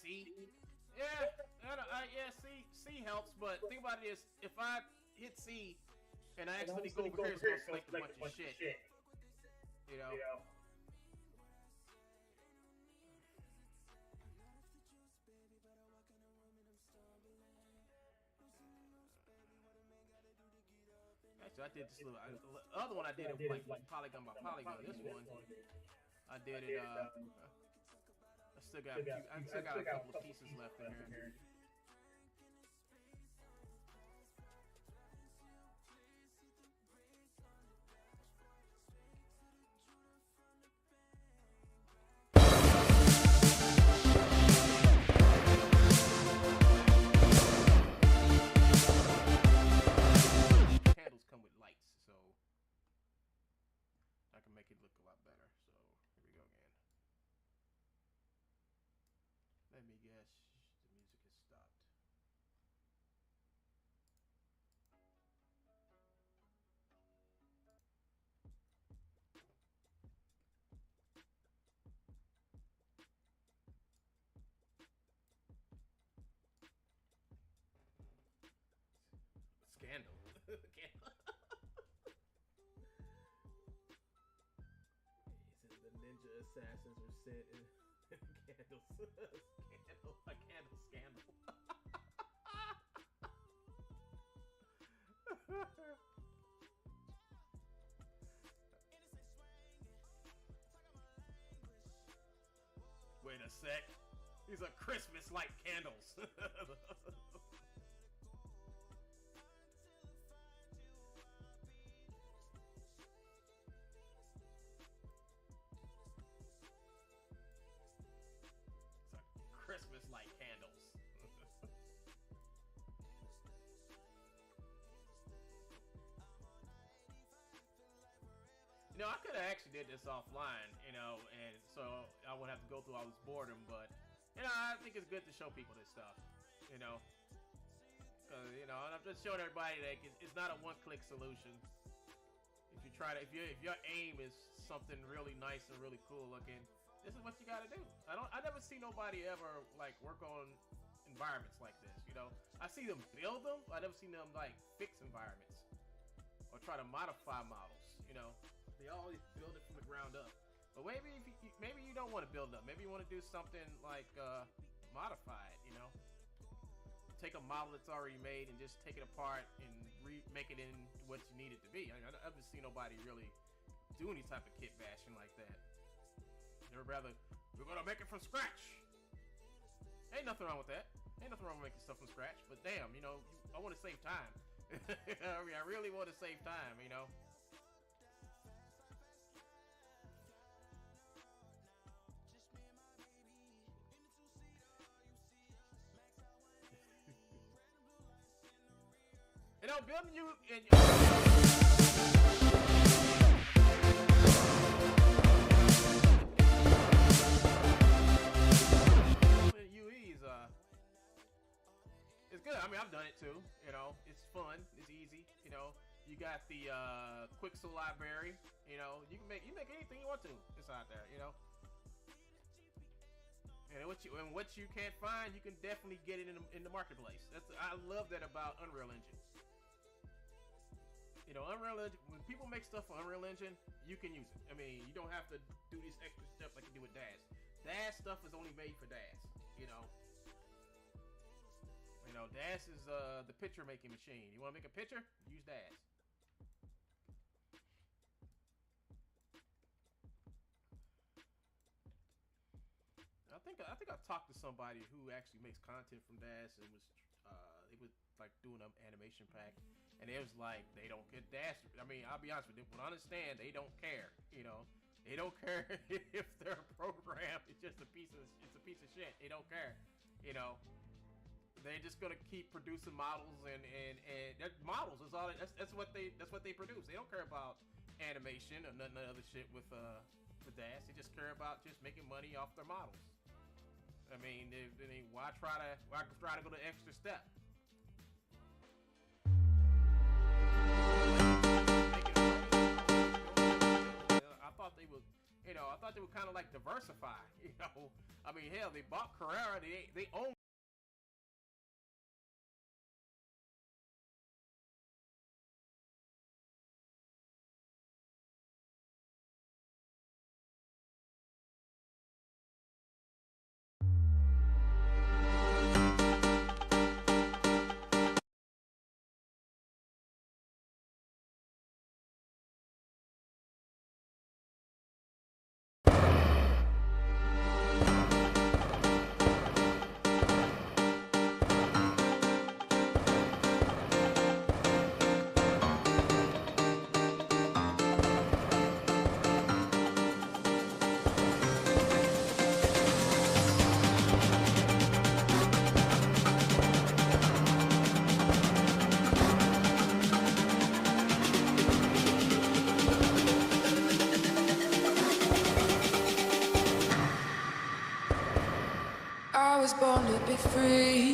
C. Yeah, yeah, C helps, but think about it is, if I hit C and I accidentally go over here, it's gonna select a bunch of shit. You know. Actually, I did this little. The other one I did it like polygon by polygon. This one, I did it. I still got a couple of pieces left in here. Candles come with lights, so I can make it look a lot better. So here we go again. Let me guess, the music has stopped. Scandal. He said the ninja assassins were sent in candles. A candle scandal. Wait a sec. These are Christmas light candles. Christmas light candles. You know, I could have actually did this offline, you know, and so I wouldn't have to go through all this boredom, but, you know, I think it's good to show people this stuff, you know. Because, you know, and I'm just showing everybody that it's not a one-click solution. If you try to, if your aim is something really nice and really cool looking, this is what you gotta do. I never see nobody ever like work on environments like this, you know. I see them build them, but I never seen them like fix environments or try to modify models, you know. They always build it from the ground up. But maybe if maybe you don't want to build up. Maybe you want to do something like modify it, you know. Take a model that's already made and just take it apart and make it in what you need it to be. I haven't seen nobody really do any type of kit bashing like that. They're rather, we're gonna make it from scratch. Ain't nothing wrong with that. Ain't nothing wrong with making stuff from scratch. But damn, you know, I want to save time. I mean, I really want to save time, you know. You know, building you and UEs, it's good. I mean, I've done it too. You know, it's fun. It's easy. You know, you got the Quixel library. You know, you make anything you want to inside there. You know, and what you can't find, you can definitely get it in the marketplace. I love that about Unreal Engine. You know, Unreal Engine, when people make stuff for Unreal Engine, you can use it. I mean, you don't have to do these extra steps like you do with DAZ. DAZ stuff is only made for DAZ, you know. You know, DAZ is the picture making machine. You want to make a picture? Use DAZ. I think I talked to somebody who actually makes content from DAZ and it was like doing an animation pack, and it was like they don't get DAZ. I mean, I'll be honest with you. When I understand, they don't care. You know, they don't care if their program is just a piece of shit. They don't care. You know, they're just gonna keep producing models and models is all. That's what they produce. They don't care about animation or none other shit with DAZ. They just care about just making money off their models. I mean, why try to go the extra step? I thought they would, you know, I thought like they would kind of like diversify. You know, I mean, hell, they bought Carrera. They own. I was born to be free.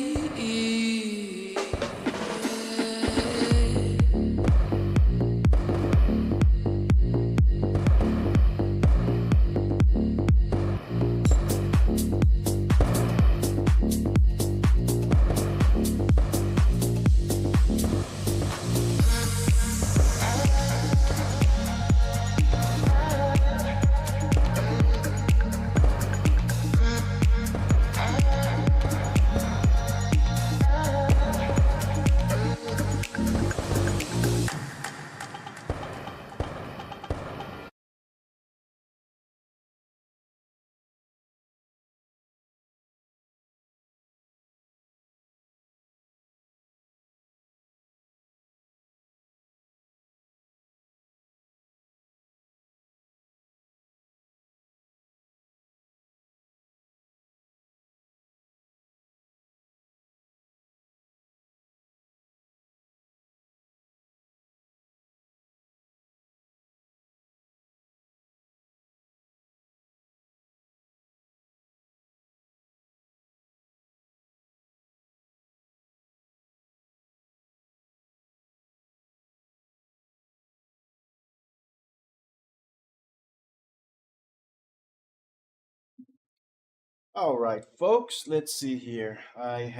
All right, folks, let's see here. I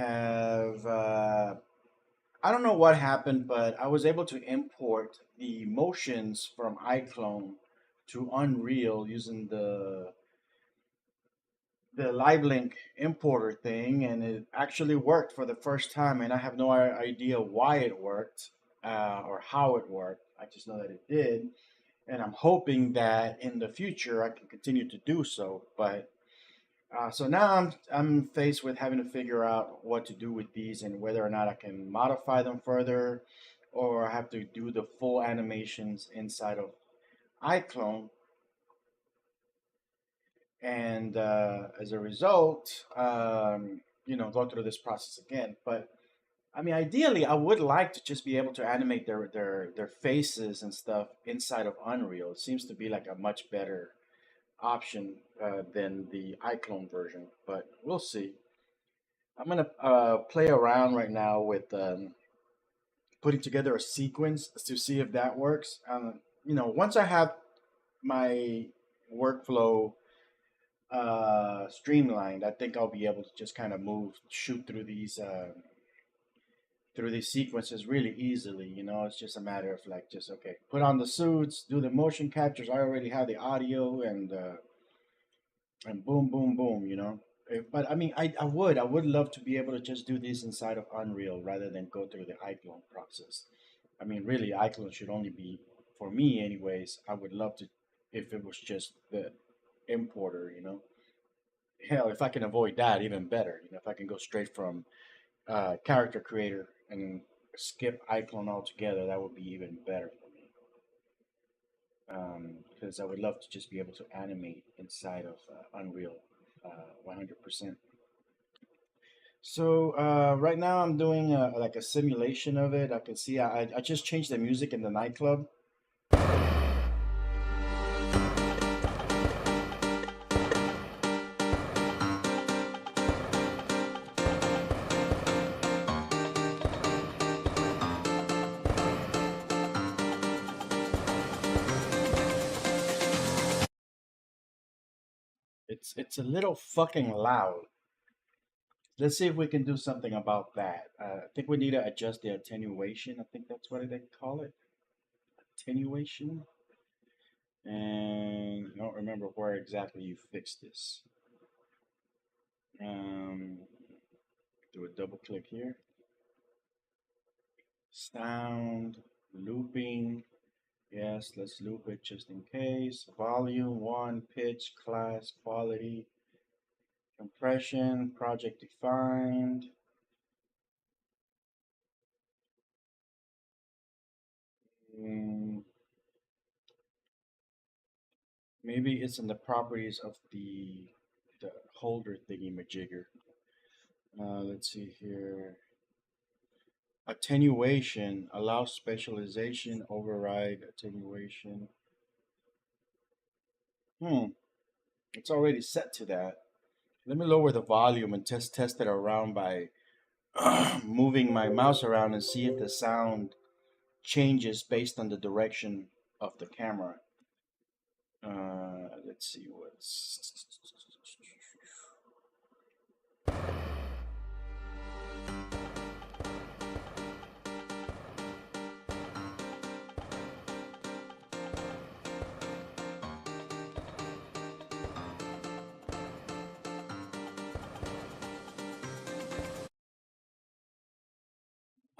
don't know what happened, but I was able to import the motions from iClone to Unreal using the LiveLink importer thing, and it actually worked for the first time. And I have no idea why it worked or how it worked. I just know that it did, and I'm hoping that in the future I can continue to do so. But so now I'm faced with having to figure out what to do with these and whether or not I can modify them further, or I have to do the full animations inside of iClone. And as a result, go through this process again. But I mean, ideally, I would like to just be able to animate their faces and stuff inside of Unreal. It seems to be like a much better option than the iClone version, but we'll see. I'm gonna play around right now with putting together a sequence to see if that works. Once I have my workflow streamlined, I think I'll be able to just kind of shoot through these sequences really easily. It's just a matter of like just okay, put on the suits, do the motion captures. I already have the audio and boom, boom, boom. But I mean, I would love to be able to just do this inside of Unreal rather than go through the iClone process. I mean, really, iClone should only be for me, anyways. I would love to if it was just the importer. Hell, if I can avoid that, even better. If I can go straight from character creator and skip iClone altogether, that would be even better for me. Because I would love to just be able to animate inside of Unreal 100%. So right now I'm doing like a simulation of it. I can see I just changed the music in the nightclub. It's a little fucking loud. Let's see if we can do something about that. I think we need to adjust the attenuation. I think that's what they call it, attenuation. And I don't remember where exactly you fixed this. Um, do a double click here. Sound, looping. Yes, let's loop it just in case. Volume 1, pitch, class, quality, compression, project defined. Mm, maybe it's in the properties of the holder thingy majigger. Let's see here. Attenuation allows specialization, override attenuation. It's already set to that. Let me lower the volume and test it around by moving my mouse around and see if the sound changes based on the direction of the camera. Let's see what's.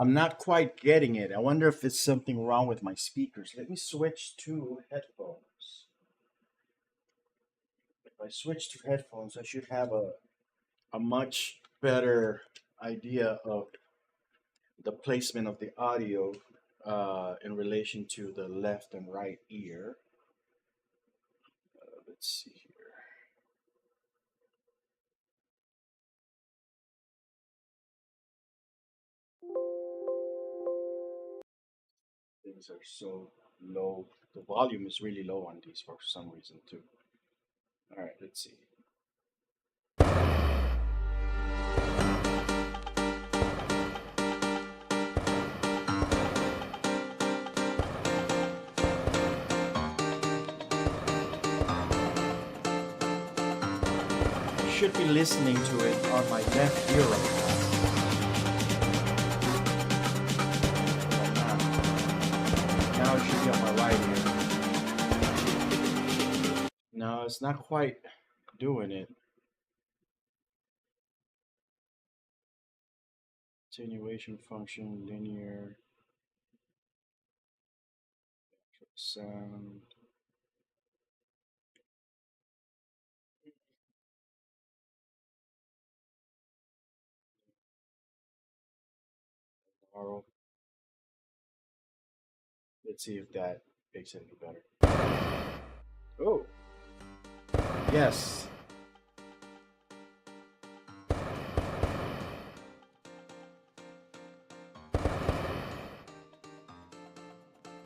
I'm not quite getting it. I wonder if it's something wrong with my speakers. Let me switch to headphones. If I switch to headphones, I should have a much better idea of the placement of the audio in relation to the left and right ear. Let's see here. Things are so low. The volume is really low on these for some reason too. All right, let's see. I should be listening to it on my left ear right now. Now it should be on my right ear. No, it's not quite doing it. Attenuation function, linear, sound. Oral. Let's see if that makes it any better. Oh, yes.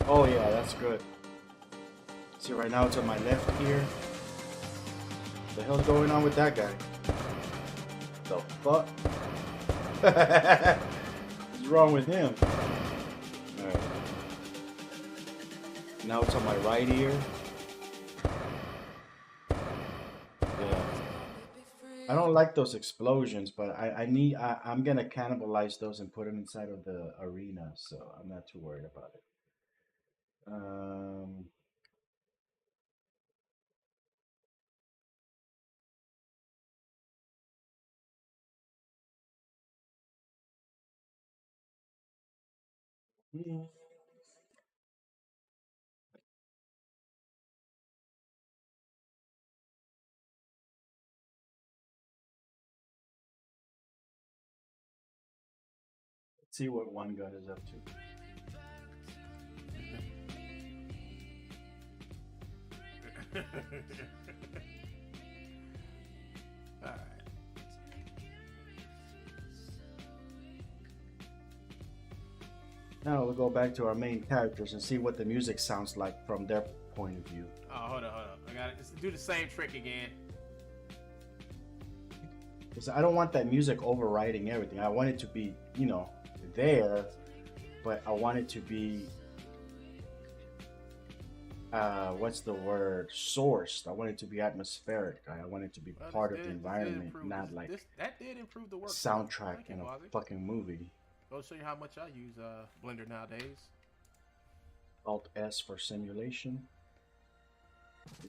Oh yeah, that's good. See, right now it's on my left ear. What the hell's going on with that guy? The fuck? What's wrong with him? Alright. Now it's on my right ear. Yeah. I don't like those explosions, but I'm gonna cannibalize those and put them inside of the arena, so I'm not too worried about it. Yeah. Let's see what one gun is up to. All right. Now we'll go back to our main characters and see what the music sounds like from their point of view. Oh, hold on. I gotta just do the same trick again. Because I don't want that music overriding everything. I want it to be, there, but I want it to be what's the word? Sourced. I want it to be atmospheric. I want it to be Well, part of the this did environment, improve not like that did improve the a workflow. soundtrack Thank you, in a Quasi. fucking movie. Go show you how much I use Blender nowadays. Alt S for simulation.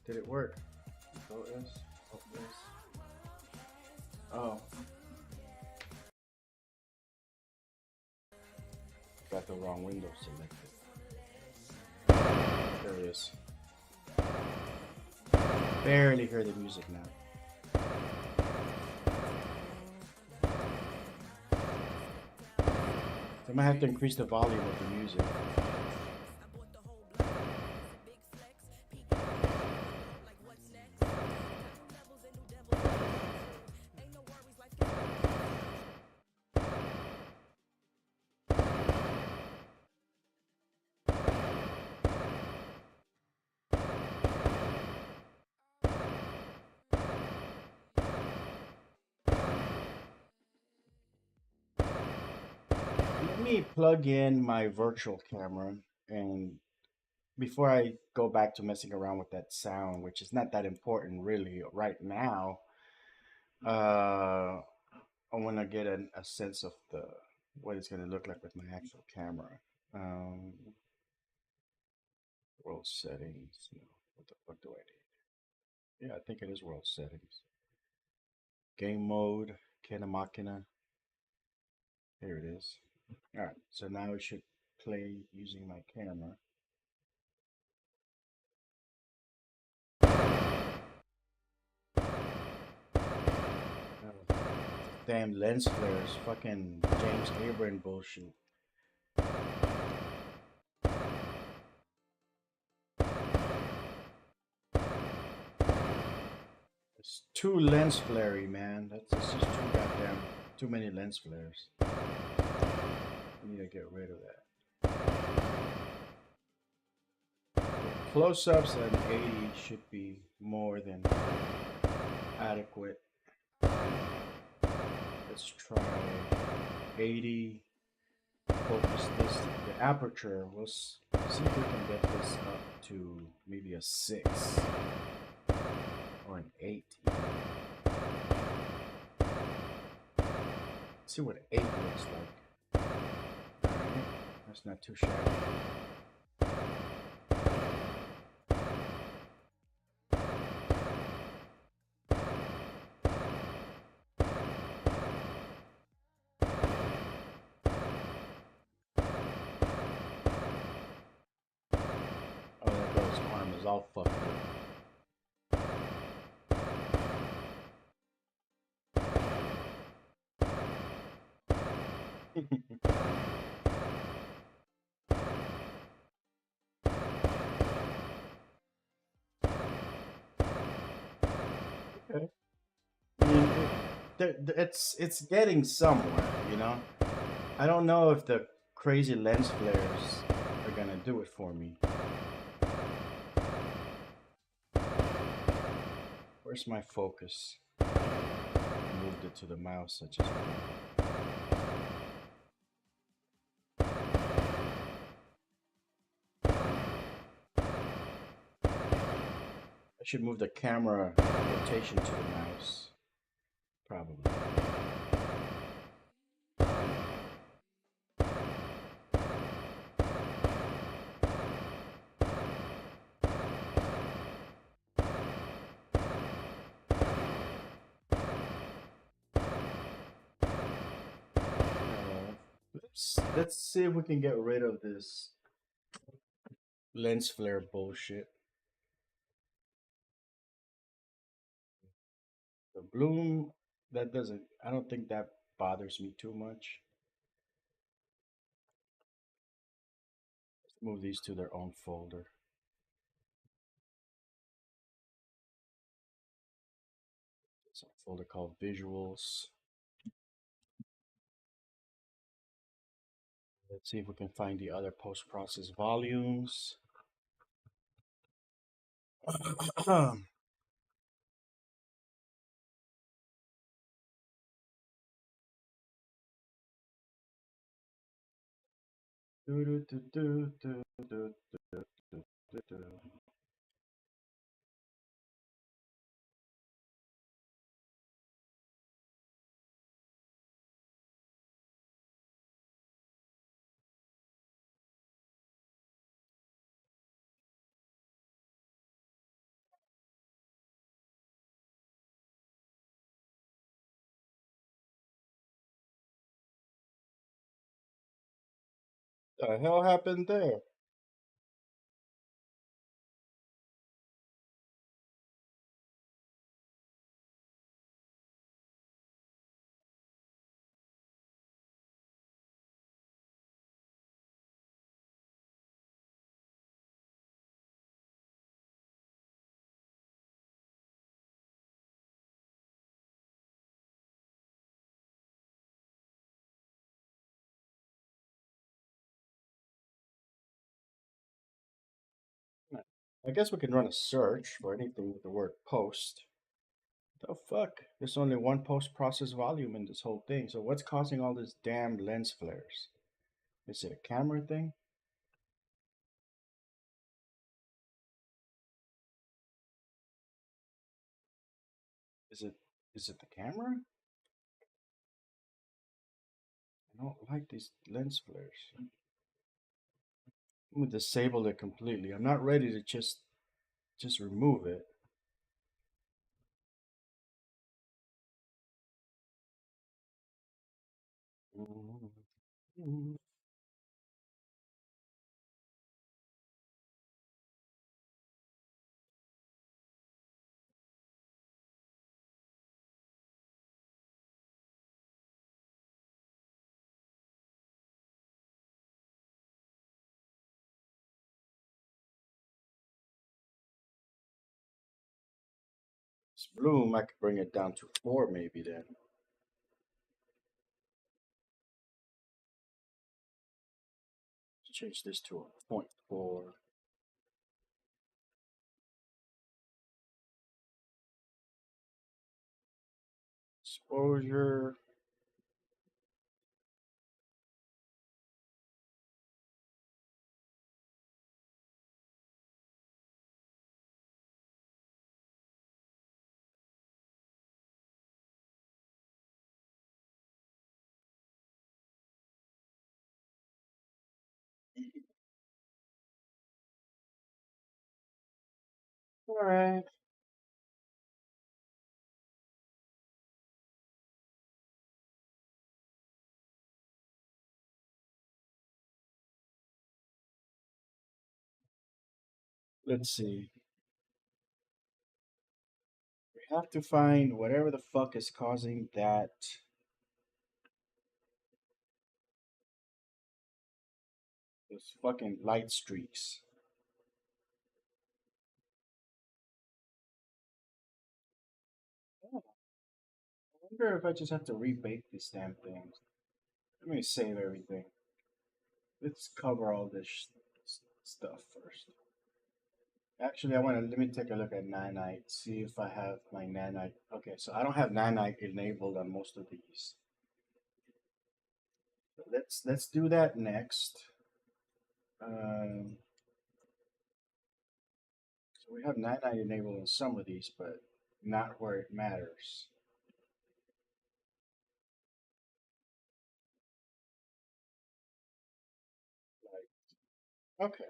Did it work? Alt S. Alt S. Oh, got the wrong window selected. There it is. Barely hear the music now. So I might have to increase the volume of the music. Let me plug in my virtual camera, and before I go back to messing around with that sound, which is not that important really right now, I want to get a sense of the what it's going to look like with my actual camera. Um, World settings. No, what the fuck do I need? Yeah, I think it is world settings. Game mode, Machina. Here it is. All right, so now it should play using my camera. Oh, damn lens flares, fucking James Abram bullshit. It's too lens flary, man. That's just too goddamn too many lens flares. I need to get rid of that. Close-ups at 80 should be more than adequate. Let's try 80. Focus this, the aperture. See if we can get this up to maybe a 6 or an 8. See what 8 looks like. Alright, that's not too shabby. Oh, that girl's arm is all fucked up. Okay. I mean, it's getting somewhere, you know. I don't know if the crazy lens flares are gonna do it for me. Where's my focus? I moved it to the mouse. I just I should move the camera rotation to the mouse. Probably. Let's see if we can get rid of this lens flare bullshit. The bloom, that doesn't, I don't think that bothers me too much. Let's move these to their own folder. It's a folder called visuals. Let's see if we can find the other post-process volumes. Do, do, do, do, do, do, do, do, do. The hell happened there? I guess we can run a search for anything with the word post. The fuck? There's only one post process volume in this whole thing. So what's causing all this damn lens flares? Is it a camera thing? Is it is it the camera? I don't like these lens flares. I'm gonna disable it completely. I'm not ready to just remove it. This bloom, I could bring it down to 4 maybe then. Change this to a point 0.4. Exposure. All right. Let's see. We have to find whatever the fuck is causing that. Those fucking light streaks. Oh, I wonder if I just have to rebake these damn things. Let me save everything. Let's cover all this stuff first. Actually, I want to let me take a look at nanite. See if I have my nanite. Okay, so I don't have nanite enabled on most of these. But let's do that next. Um, so we have nanite enabled on some of these, but not where it matters. Like, okay,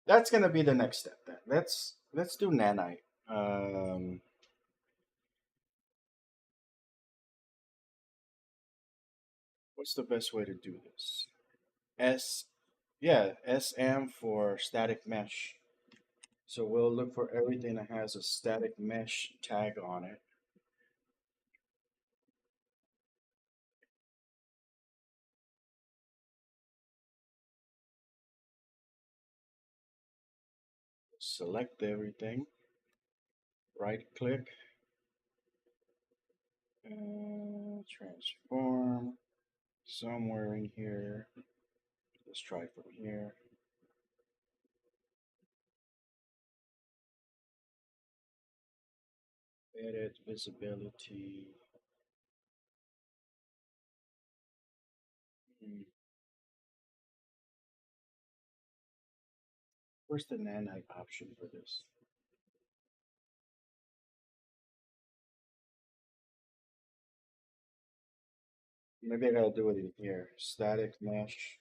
that's gonna be the next step then. Let's do nanite. Um, what's the best way to do this? S, yeah, SM for static mesh. So we'll look for everything that has a static mesh tag on it. Select everything, right click, and transform somewhere in here. Let's try from here. Edit visibility. Hmm, where's the nanite option for this? Maybe I gotta do it in here. Static mesh.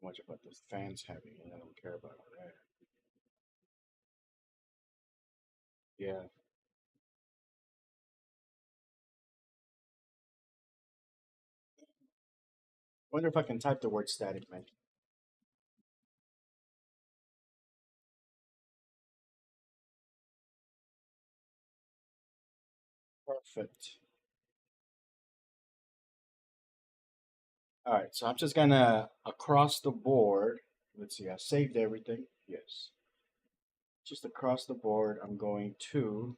So much about the fans having it. I don't care about all that. Yeah. Wonder if I can type the word static, man. Perfect. All right, so I'm just gonna across the board. Let's see, I saved everything. Yes. Just across the board, I'm going to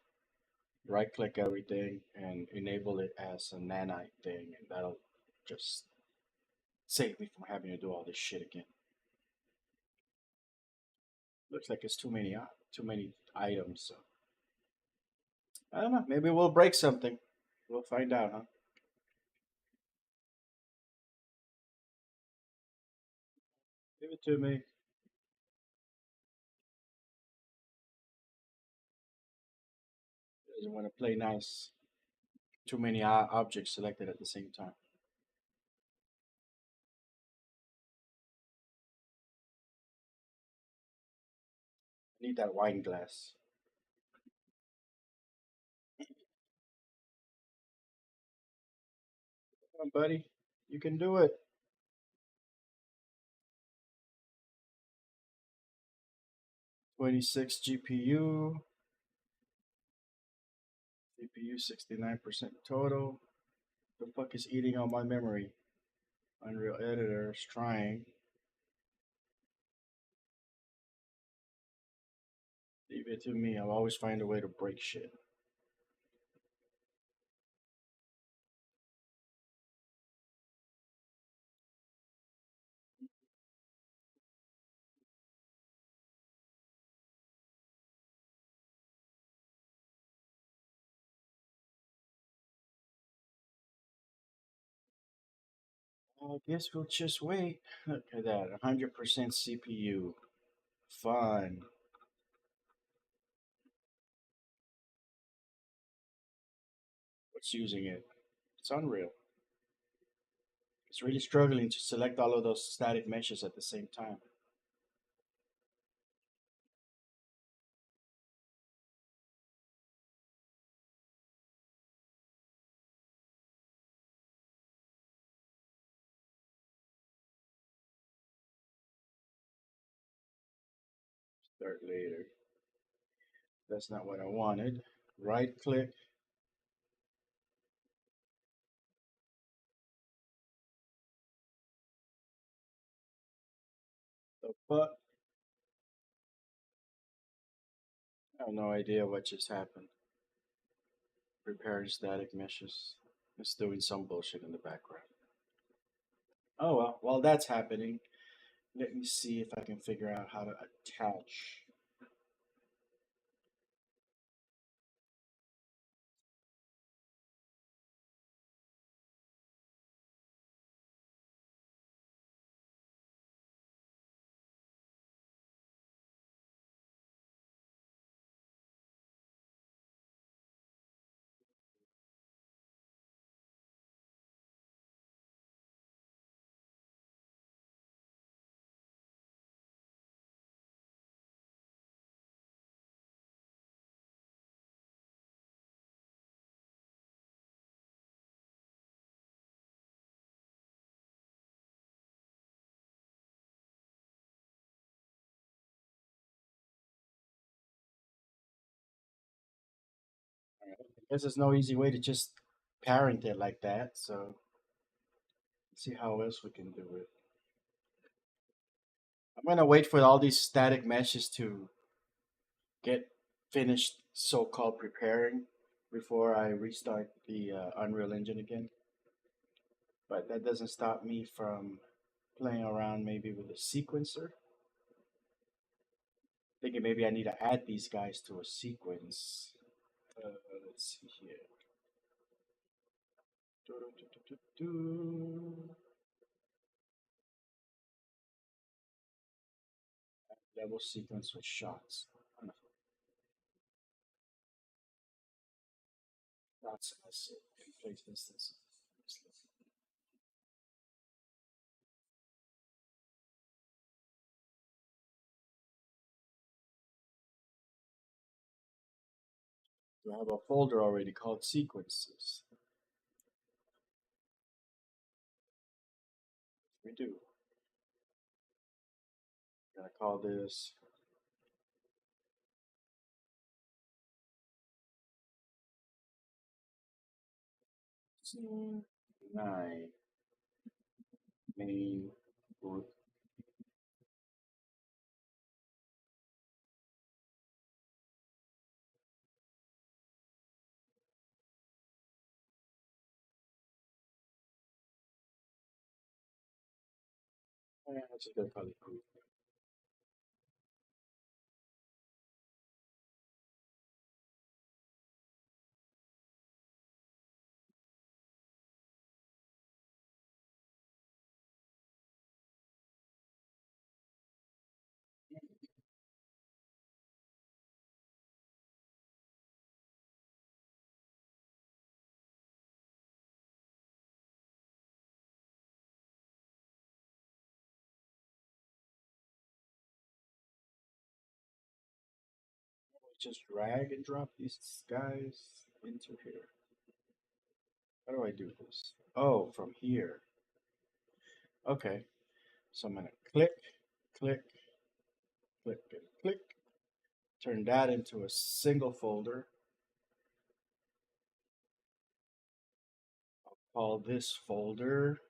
right click everything and enable it as a nanite thing, and that'll just save me from having to do all this shit again. Looks like it's too many items. So I don't know. Maybe we'll break something. We'll find out, huh? Give it to me. Doesn't want to play nice. Too many objects selected at the same time. I need that wine glass. Come on, buddy. You can do it. 26 GPU. CPU 69% total. The fuck is eating all my memory? Unreal Editor is trying. Leave it to me. I'll always find a way to break shit. I guess we'll just wait. Look at that. 100% CPU. Fun. What's using it? It's Unreal. It's really struggling to select all of those static meshes at the same time. Start later. That's not what I wanted. Right click. The fuck? I have no idea what just happened. Preparing static meshes. It's doing some bullshit in the background. Oh well, while that's happening, let me see if I can figure out how to attach. I guess there's no easy way to just parent it like that, so let's see how else we can do it. I'm gonna wait for all these static meshes to get finished so-called preparing before I restart the Unreal Engine again. But that doesn't stop me from playing around maybe with a sequencer. Thinking maybe I need to add these guys to a sequence. Uh, let's see here. Level sequence with shots. Shots as in place instances. I have a folder already called sequences. We do. Gonna call this 9 main root. Yeah, that's just gonna call it root. Just drag and drop these guys into here. How do I do this? Oh, from here. Okay. So I'm gonna click, click, click, and click. Turn that into a single folder. Call this folder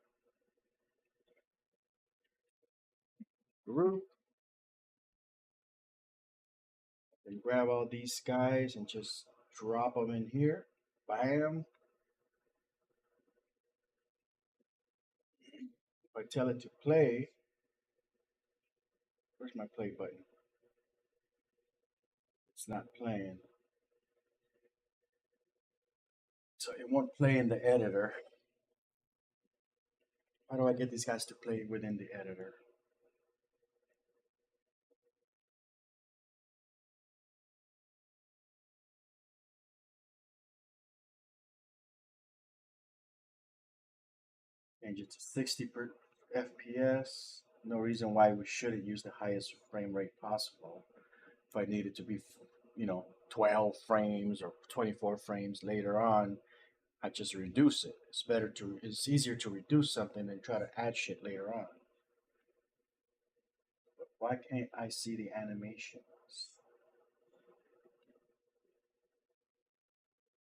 group. And grab all these guys and just drop them in here. Bam. If I tell it to play, where's my play button? It's not playing. So it won't play in the editor. How do I get these guys to play within the editor? Change it to 60 per FPS. No reason why we shouldn't use the highest frame rate possible. If I need it to be, 12 frames or 24 frames later on, I just reduce it. It's easier to reduce something than try to add shit later on. But why can't I see the animations?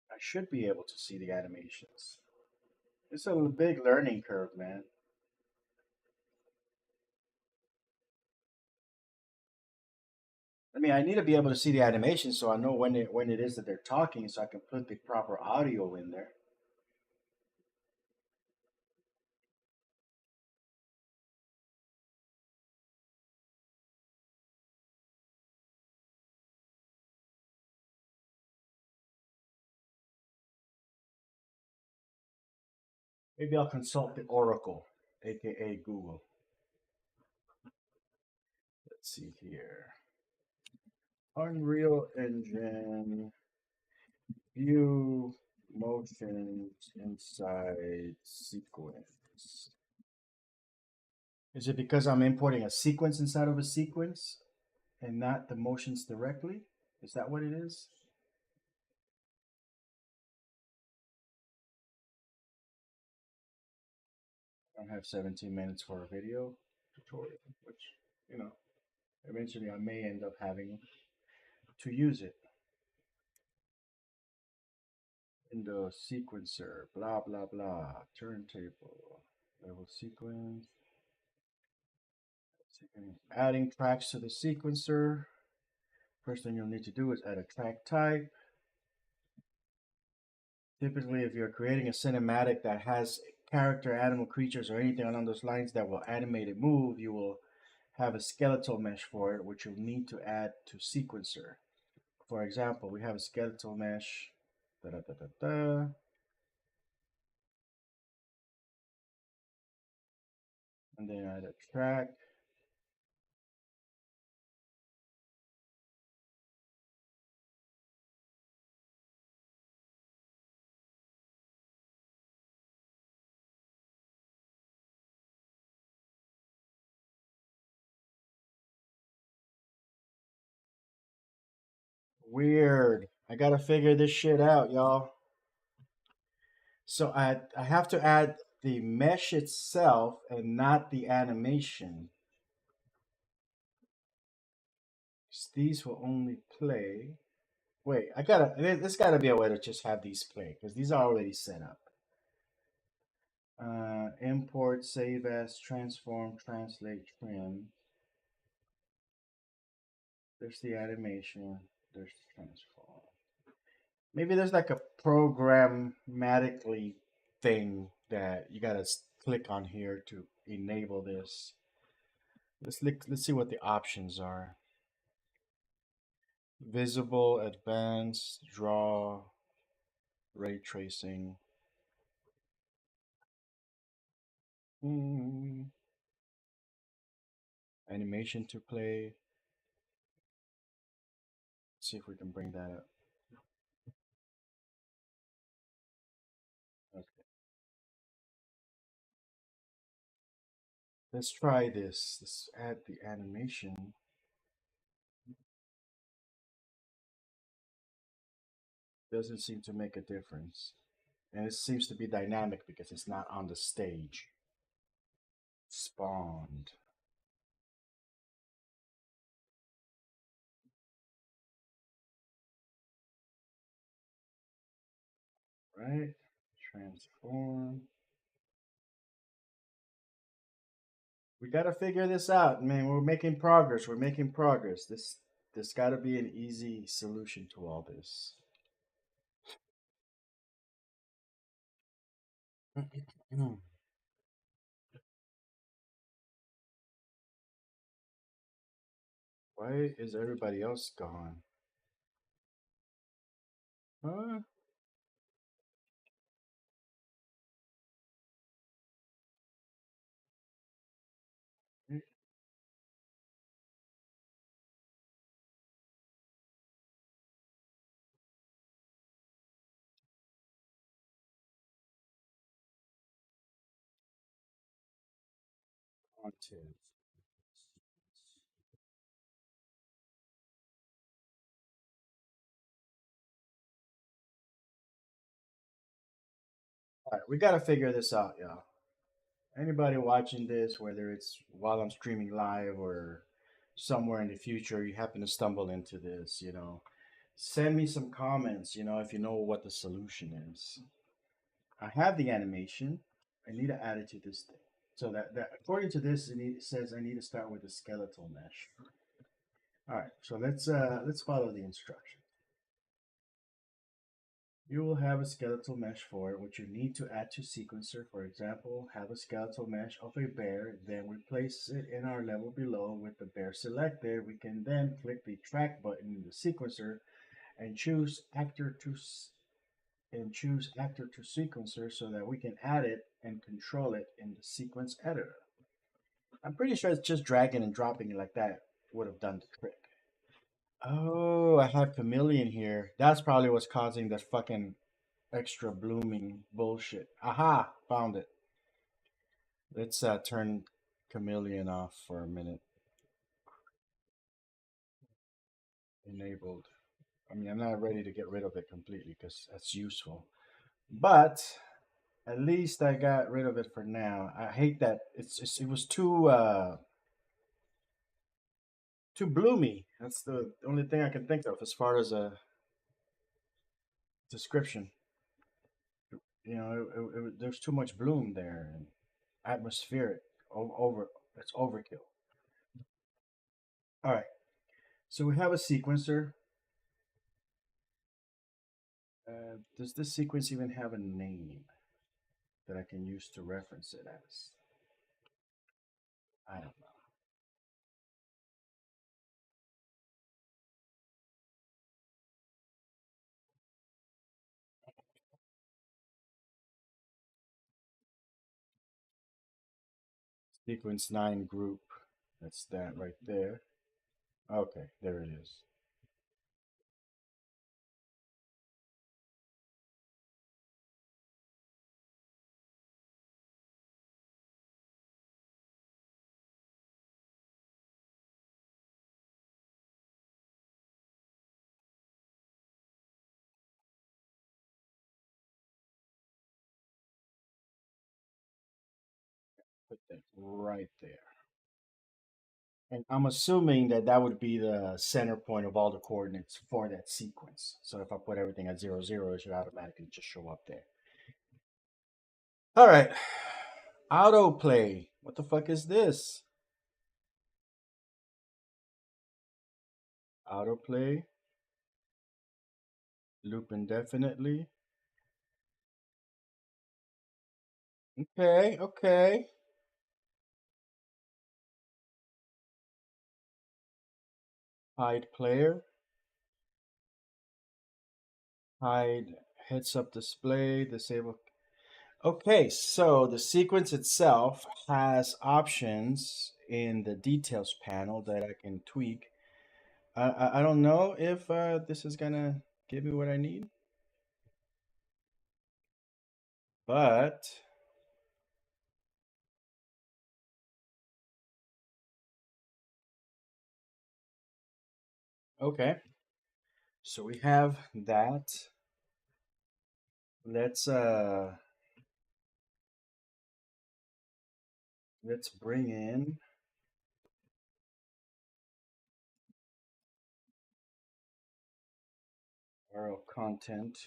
I should be able to see the animations. It's a big learning curve, man. I mean, I need to be able to see the animation so I know when it is that they're talking, so I can put the proper audio in there. Maybe I'll consult the Oracle, aka Google. Let's see here. Unreal Engine view motions inside sequence. Is it because I'm importing a sequence inside of a sequence and not the motions directly? Is that what it is? I don't have 17 minutes for a video tutorial, which, you know, eventually I may end up having to use it. Window sequencer, blah, blah, blah, turntable, level sequence, adding tracks to the sequencer. First thing you'll need to do is add a track type. Typically, if you're creating a cinematic that has character, animal, creatures, or anything along those lines that will animate it move, you will have a skeletal mesh for it, which you'll need to add to sequencer. For example, we have a skeletal mesh. Da, da, da, da, da. And then add a track. Weird. I gotta figure this shit out, y'all. So I have to add the mesh itself and not the animation. 'Cause these will only play. Wait, I gotta. There's gotta be a way to just have these play because these are already set up. Import, save as, transform, translate, trim. There's the animation. There's transform. Maybe there's like a programmatically thing that you gotta click on here to enable this. Let's see what the options are. Visible, advanced, draw, ray tracing. Hmm. Animation to play. Let's see if we can bring that up. Okay. Let's try this. Let's add the animation. Doesn't seem to make a difference. And it seems to be dynamic because it's not on the stage. Spawned. Right? Transform. We gotta figure this out, man. We're making progress. We're making progress. This gotta be an easy solution to all this. Why is everybody else gone? Huh? Content. All right, we gotta figure this out, y'all. Anybody watching this, whether it's while I'm streaming live or somewhere in the future, you happen to stumble into this, send me some comments, if you know what the solution is. I have the animation. I need to add it to this thing. So that according to this, it says I need to start with the skeletal mesh. All right, so let's follow the instruction. You will have a skeletal mesh for it, which you need to add to sequencer. For example, have a skeletal mesh of a bear, then we place it in our level below with the bear selected. We can then click the track button in the sequencer and choose actor to sequencer so that we can add it and control it in the sequence editor. I'm pretty sure it's just dragging and dropping it like that would have done the trick. Oh, I have chameleon here. That's probably what's causing the fucking extra blooming bullshit. Aha, found it. Let's turn chameleon off for a minute. Enabled. I mean, I'm not ready to get rid of it completely because that's useful. But at least I got rid of it for now. I hate that it was too bloomy. That's the only thing I can think of as far as a description. There's too much bloom there and atmospheric over. It's overkill. All right, so we have a sequencer. Does this sequence even have a name that I can use to reference it as? I don't know. Sequence 9 group. That's that right there. Okay, there it is. Put that right there. And I'm assuming that that would be the center point of all the coordinates for that sequence. So if I put everything at 0, 0, it should automatically just show up there. All right. Autoplay. What the fuck is this? Autoplay. Loop indefinitely. Okay, okay. Hide player. Hide heads up display. Disable. Okay, so the sequence itself has options in the details panel that I can tweak. I don't know if this is gonna give me what I need, but okay. So we have that. Let's uh let's bring in our content.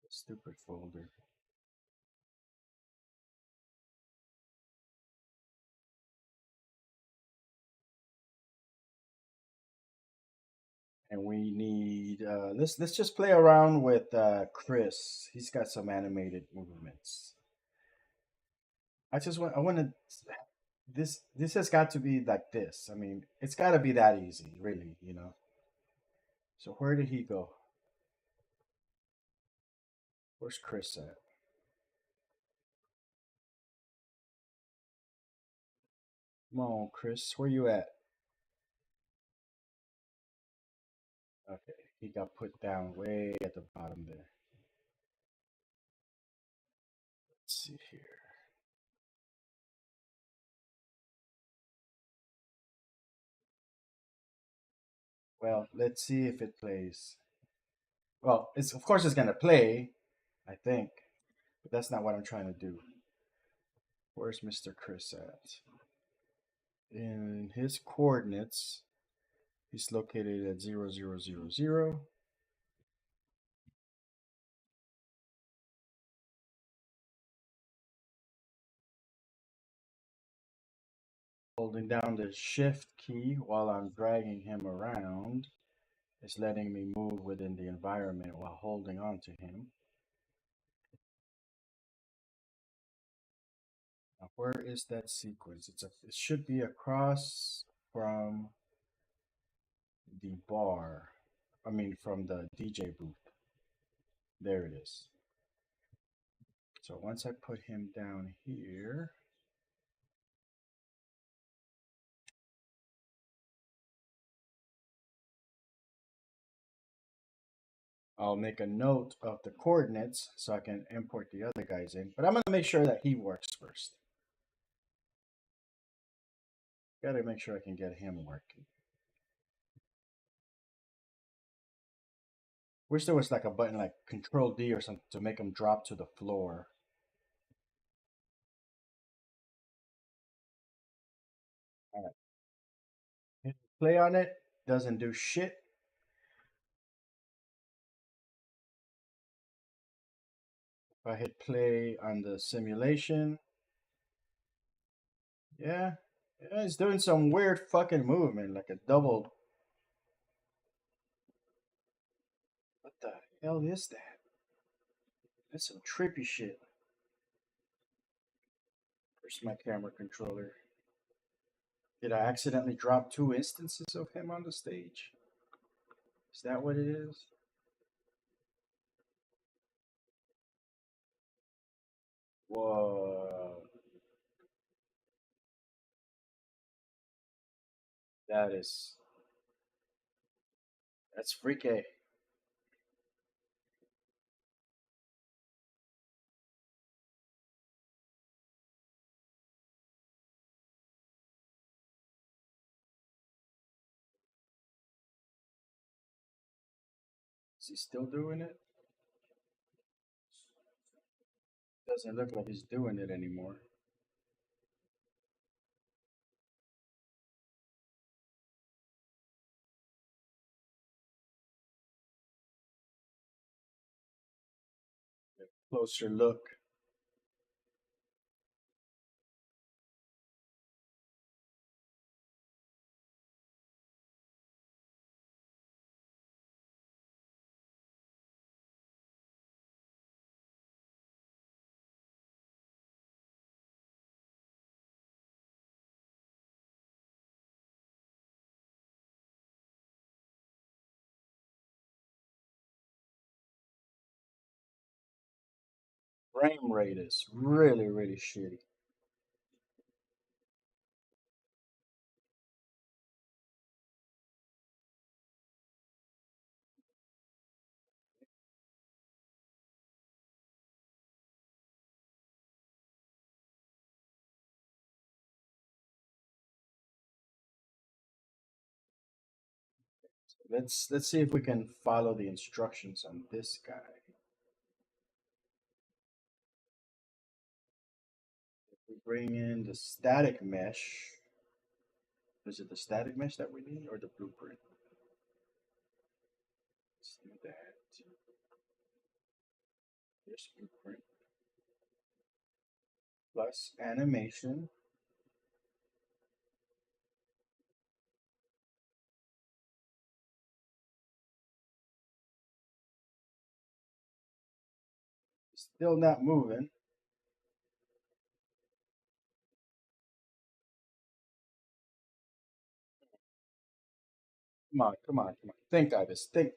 Stupid folder. And we need let's just play around with Chris. He's got some animated movements. I want to this has got to be like this. I mean, it's got to be that easy, really, you know. So where did he go? Where's Chris at? Come on, Chris, where you at? Okay, he got put down way at the bottom there. Let's see here. Well, let's see if it plays. Well, it's of course it's gonna play, I think, but that's not what I'm trying to do. Where's Mr. Chris at? In his coordinates, he's located at 0, 0, 0, 0. Holding down the shift key while I'm dragging him around is letting me move within the environment while holding on to him. Now, where is that sequence? It should be across from the bar. I mean, from the DJ booth. There it is. So once I put him down here, I'll make a note of the coordinates so I can import the other guys in. But I'm going to make sure that he works first. Got to make sure I can get him working. Wish there was like a button like Control D or something to make him drop to the floor. All right. Hit play on it. Doesn't do shit. If I hit play on the simulation, yeah, yeah, it's doing some weird fucking movement, like a double. What the hell is that? That's some trippy shit. Where's my camera controller? Did I accidentally drop two instances of him on the stage? Is that what it is? Whoa. That is. That's freaky. Is he still doing it? Doesn't look like he's doing it anymore. Closer look. Frame rate is really, really shitty. Let's see if we can follow the instructions on this guy. We bring in the static mesh. Is it the static mesh that we need or the blueprint? Let's do that. Here's blueprint plus animation. Still not moving. Come on, come on, come on. Think, Ibis, think.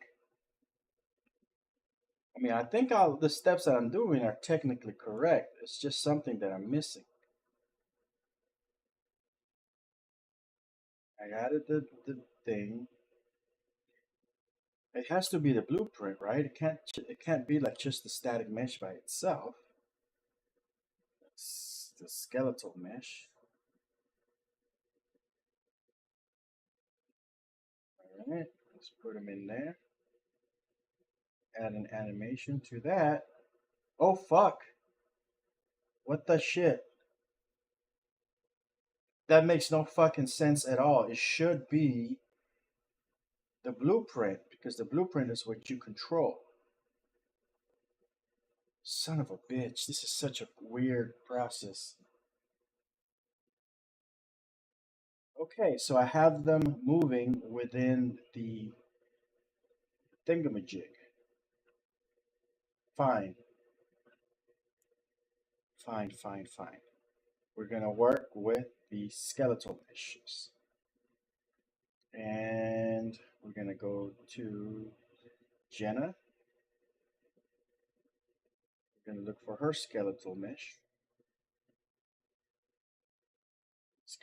I mean, I think all the steps that I'm doing are technically correct. It's just something that I'm missing. I added the thing. It has to be the blueprint, right? It can't be like just the static mesh by itself. It's the skeletal mesh. All right, let's put them in there. Add an animation to that. Oh fuck! What the shit? That makes no fucking sense at all. It should be the blueprint because the blueprint is what you control. Son of a bitch! This is such a weird process. Okay, so I have them moving within the thingamajig. Fine, fine, fine, fine. We're gonna work with the skeletal meshes. And we're gonna go to Jenna. We're gonna look for her skeletal mesh. It's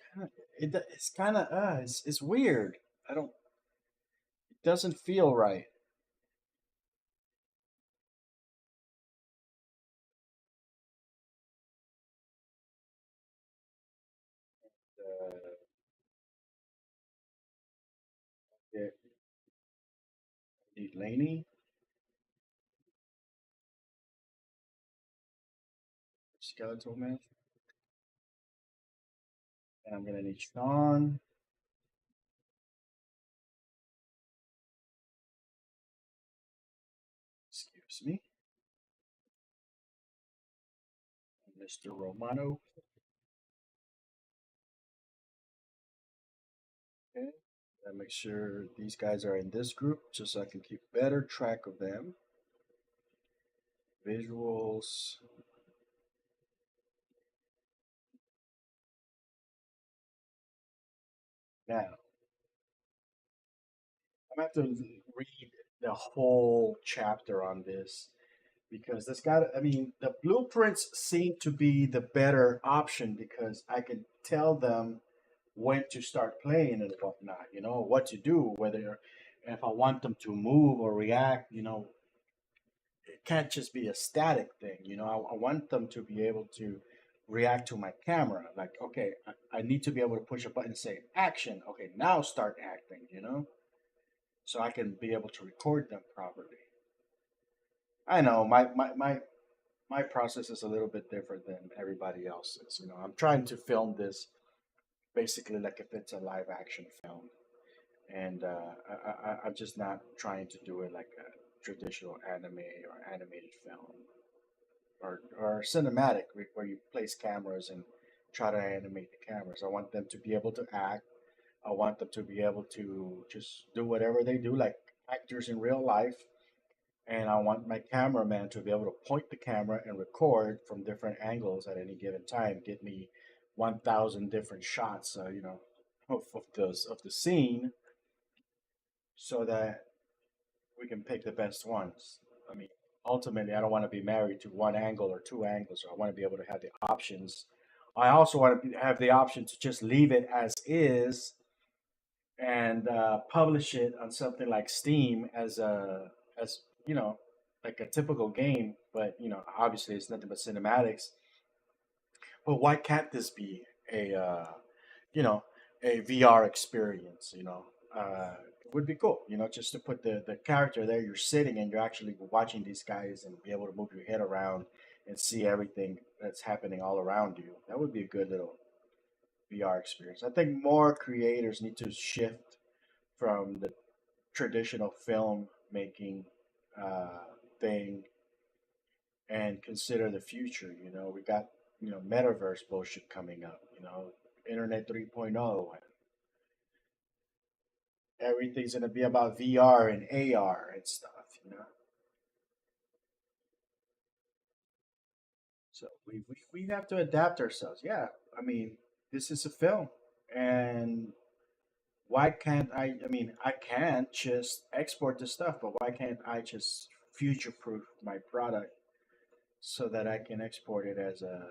kind of it's weird. I don't. It doesn't feel right. Uh, yeah, need Laney skeletal mesh, and I'm gonna need Sean. Excuse me, Mr. Romano. Okay. Gotta make sure these guys are in this group just so I can keep better track of them. Visuals. Now, I'm gonna have to read the whole chapter on this because this got. I mean, the blueprints seem to be the better option because I can tell them when to start playing and whatnot. You know what to do, whether if I want them to move or react. You know, it can't just be a static thing. You know, I want them to be able to react to my camera. Like, okay, I need to be able to push a button and say action. Okay, now start acting. You know, so I can be able to record them properly. I know my my process is a little bit different than everybody else's. You know, I'm trying to film this basically like if it's a live action film, and I'm just not trying to do it like a traditional anime or animated film or cinematic where you place cameras and try to animate the cameras. I want them to be able to act. I want them to be able to just do whatever they do, like actors in real life. And I want my cameraman to be able to point the camera and record from different angles at any given time. Get me 1,000 different shots, of the scene, so that we can pick the best ones. I mean, ultimately, I don't want to be married to one angle or two angles. So I want to be able to have the options. I also want to have the option to just leave it as is and publish it on something like Steam as like a typical game. But obviously, it's nothing but cinematics. But why can't this be a you know a VR experience? It would be cool. Just to put the character there, you're sitting and you're actually watching these guys and be able to move your head around and see everything that's happening all around you. That would be a good little VR experience. I think more creators need to shift from the traditional film making uh, thing and consider the future. We got metaverse bullshit coming up. Internet 3.0. Everything's gonna be about VR and AR and stuff. So we have to adapt ourselves. Yeah, I mean, this is a film, and why can't I? I mean, I can't just export the stuff, but why can't I just future proof my product so that I can export it as a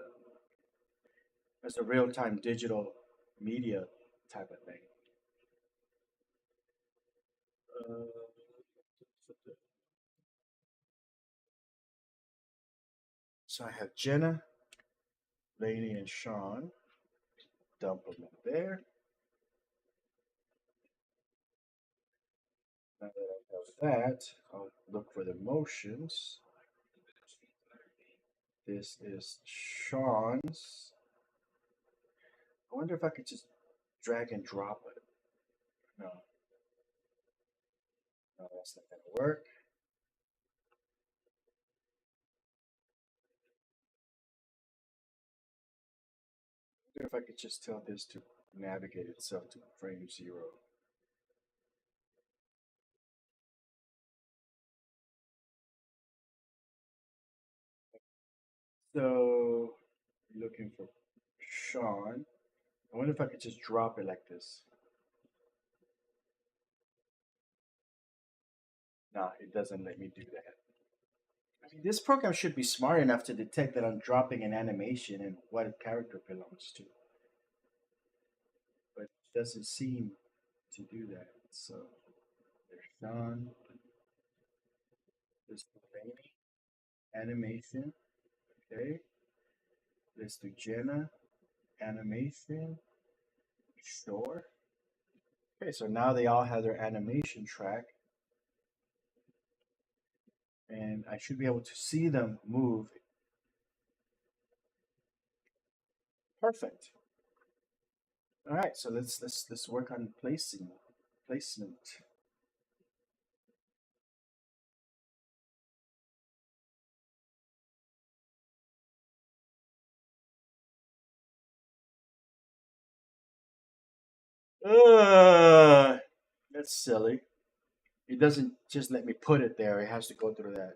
real time digital media type of thing? Uh, so I have Jenna, Lainey, and Sean. Dump them in there. Now that I have that, I'll look for the motions. This is Sean's. I wonder if I could just drag and drop it. No, no, that's not gonna work. I wonder if I could just tell this to navigate itself to frame zero. So, looking for Sean. I wonder if I could just drop it like this. Nah, it doesn't let me do that. I mean, this program should be smart enough to detect that I'm dropping an animation and what a character belongs to, but it doesn't seem to do that. So, there's Sean, there's Delaney, animation, okay. Let's do Jenna, animation, sure. Okay, so now they all have their animation track, and I should be able to see them move. Perfect. All right, so let's work on placement. Uh, that's silly. It doesn't just let me put it there. It has to go through that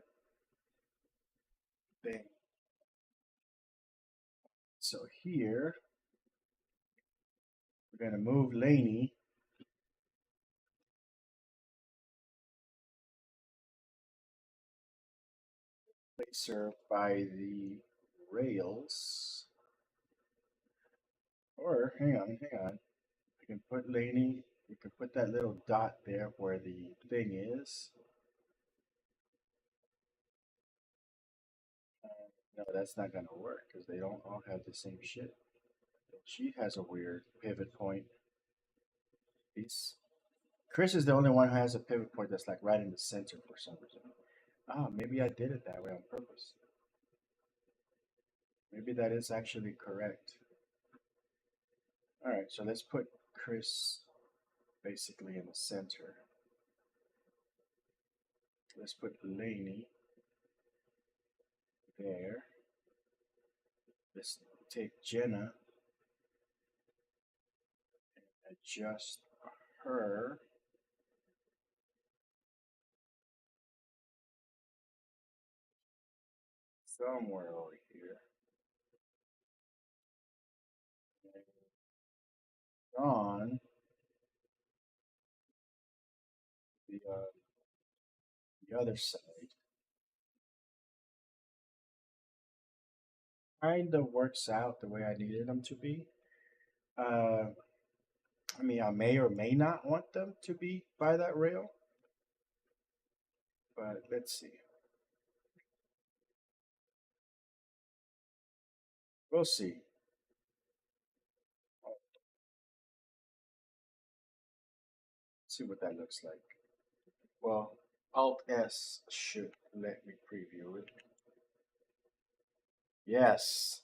thing. So here we're gonna move Laney, place her by the rails. Or hang on. We can put Laney. We can put that little dot there where the thing is. No, that's not gonna work because they don't all have the same shit. She has a weird pivot point. He's Chris is the only one who has a pivot point that's like right in the center for some reason. Ah, maybe I did it that way on purpose. Maybe that is actually correct. All right, so let's put Chris basically in the center. Let's put Laney there. Let's take Jenna, adjust her somewhere over here. And on the other side, kind of works out the way I needed them to be. Uh, I mean, I may or may not want them to be by that rail, but let's see. We'll see. See what that looks like. Well, Alt S should let me preview it. Yes.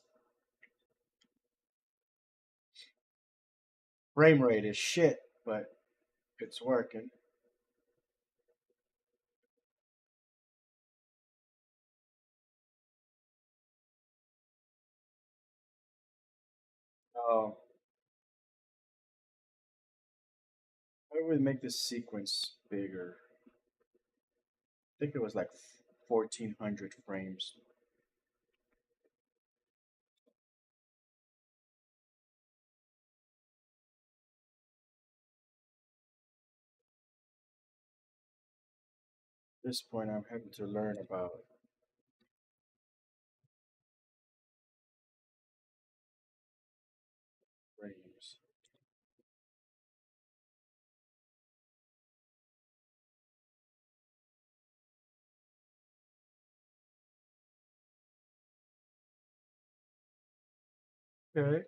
Frame rate is shit, but it's working. Oh, I would make this sequence bigger. I think it was like 1400 frames. At this point, I'm having to learn about frames. Okay.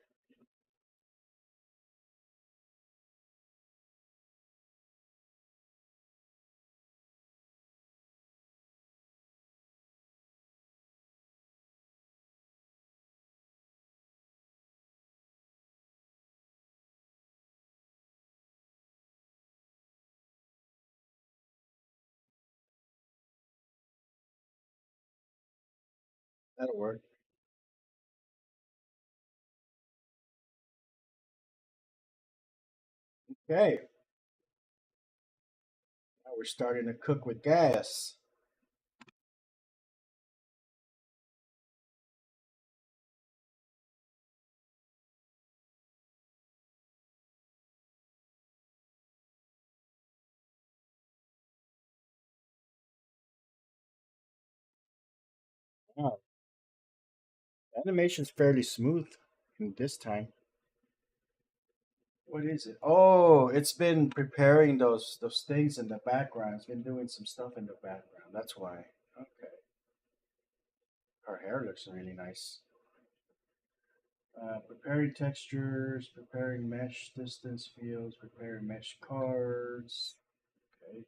That'll work. Okay. Now we're starting to cook with gas. Wow. Animation's fairly smooth in this time. What is it? Oh, it's been preparing those things in the background. It's been doing some stuff in the background. That's why. Okay. Her hair looks really nice. Preparing textures, preparing mesh distance fields, preparing mesh cards. Okay.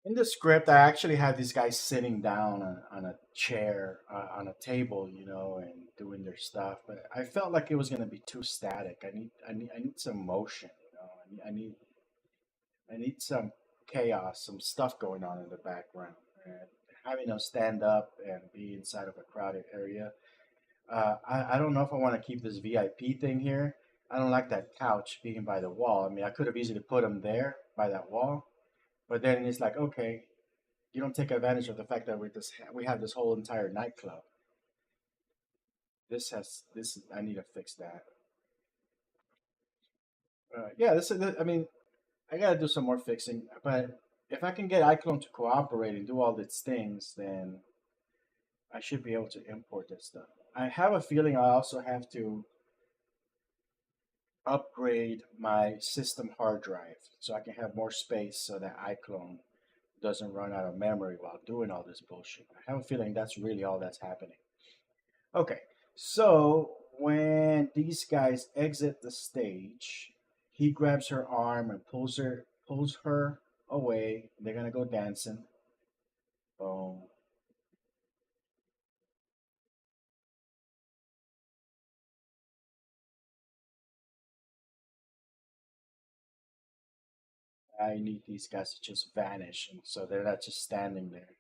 In the script, I actually had these guys sitting down on a chair, on a table, and doing their stuff. But I felt like it was going to be too static. I need some motion. I need some chaos, some stuff going on in the background. And having them stand up and be inside of a crowded area. I don't know if I want to keep this VIP thing here. I don't like that couch being by the wall. I mean, I could have easily put them there by that wall, but then it's like, okay, you don't take advantage of the fact that we have this whole entire nightclub. This. I need to fix that. Yeah, this is. I mean, I gotta do some more fixing. But if I can get iClone to cooperate and do all its things, then I should be able to import this stuff. I have a feeling I also have to upgrade my system hard drive so I can have more space so that iClone doesn't run out of memory while doing all this bullshit. I have a feeling that's really all that's happening. Okay, so when these guys exit the stage, He grabs her arm and pulls her away. They're gonna go dancing. Boom. I need these guys to just vanish, and so they're not just standing there.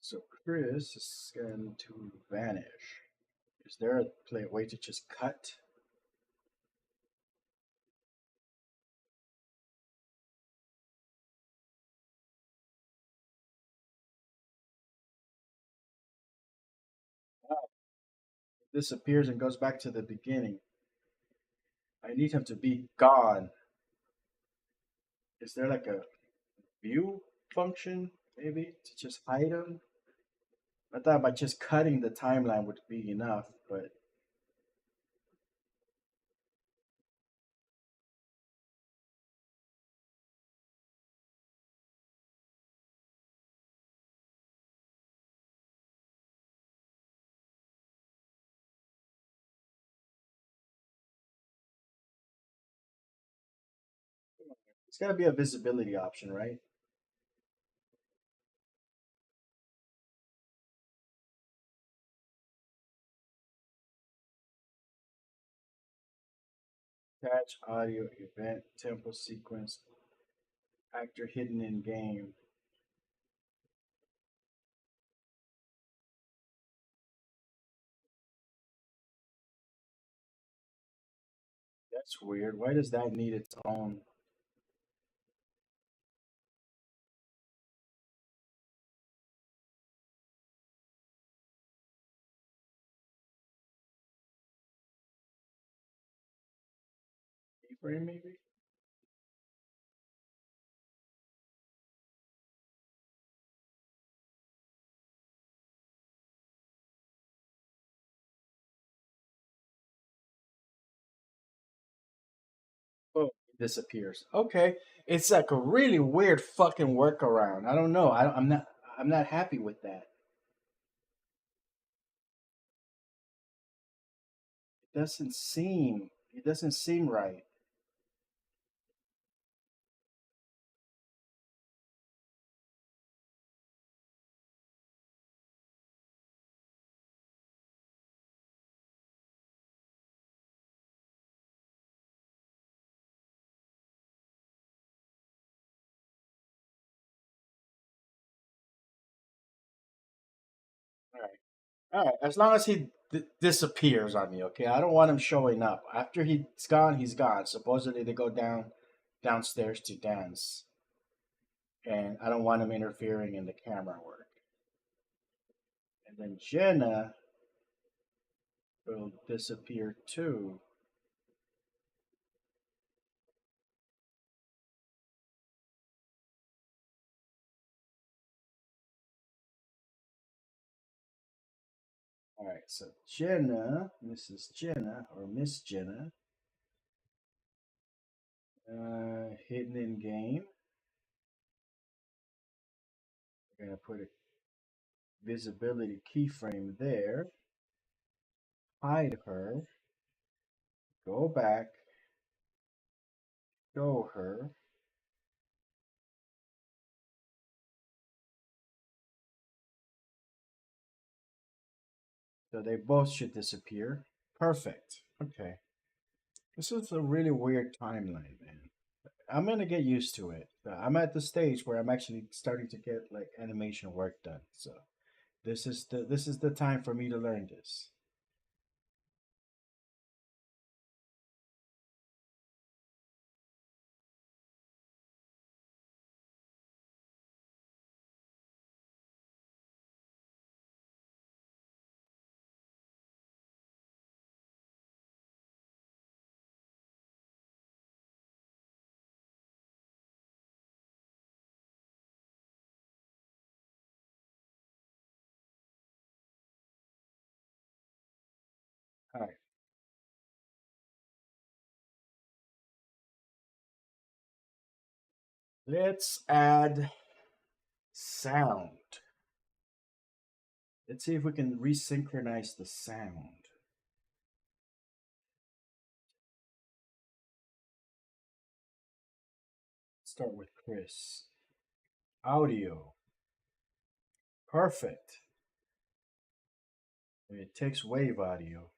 So Chris is going to vanish. Is there a way to just cut? Oh, it disappears and goes back to the beginning. I need him to be gone. Is there like a view function, maybe, to just hide him? I thought by just cutting the timeline would be enough, but it's got to be a visibility option, right? Attach audio event tempo sequence actor hidden in game. That's weird. Why does that need its own keyframe, maybe? Oh, it disappears. Okay, it's like a really weird fucking workaround. I don't know. I'm not. I'm not happy with that. It doesn't seem. It doesn't seem right. All right. All right. As long as he disappears on me, okay. I don't want him showing up. After he's gone, he's gone. Supposedly they go downstairs to dance, and I don't want him interfering in the camera work. And then Jenna will disappear too. All right, so Jenna, Mrs. Jenna, or Miss Jenna, hidden in game. We're gonna put a visibility keyframe there. Hide her. Go back. Show her. So they both should disappear. Perfect. Okay. This is a really weird timeline, man. I'm gonna get used to it. I'm at the stage where I'm actually starting to get like animation work done. So this is the time for me to learn this. All right. Let's add sound. Let's see if we can resynchronize the sound. Start with Chris. Audio. Perfect. It takes wave audio.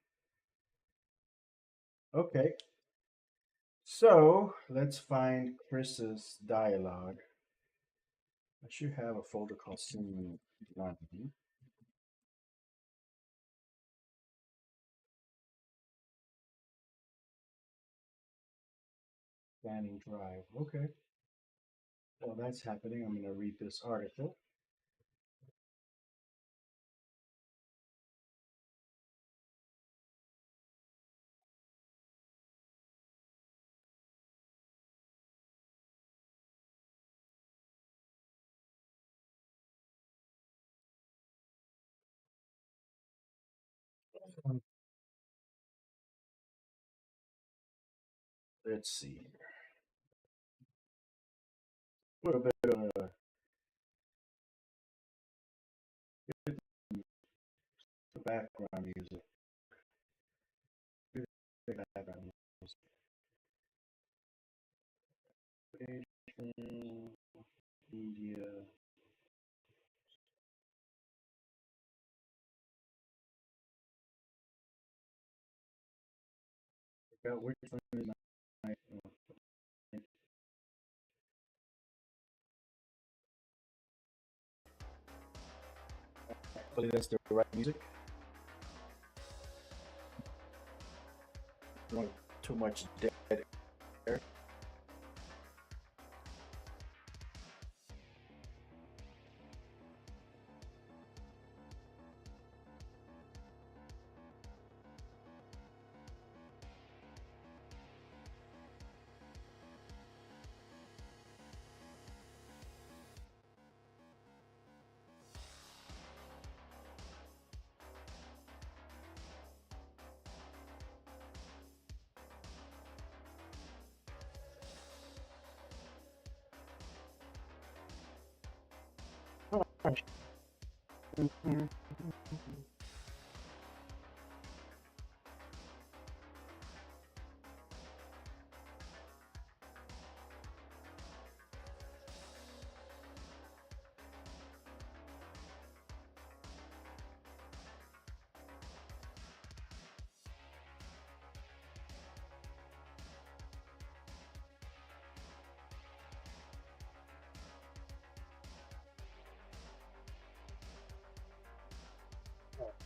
Okay. So let's find Chris's dialogue. I should have a folder called Singing Line. Banning Drive. Okay. Well, that's happening. I'm going to read this article. Let's see. Put a bit of background music. Background music. Media. Forgot which one is my. Hopefully that's the right music. Not too much dead air.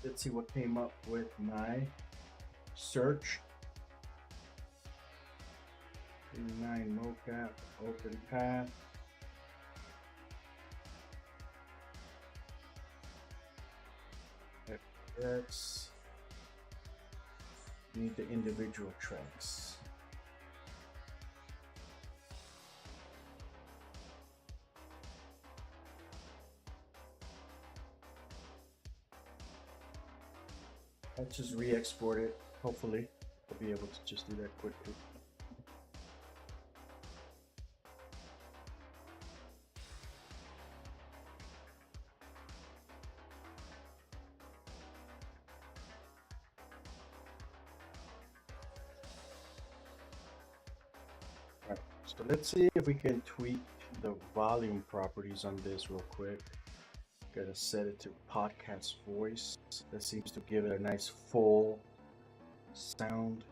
Let's see what came up with my search. 9 mocap, open path. FX. Need the individual tracks. Let's just re-export it. Hopefully, I'll be able to just do that quickly. Alright, so let's see if we can tweak the volume properties on this real quick. Gotta set it to podcast voice. That seems to give it a nice full sound.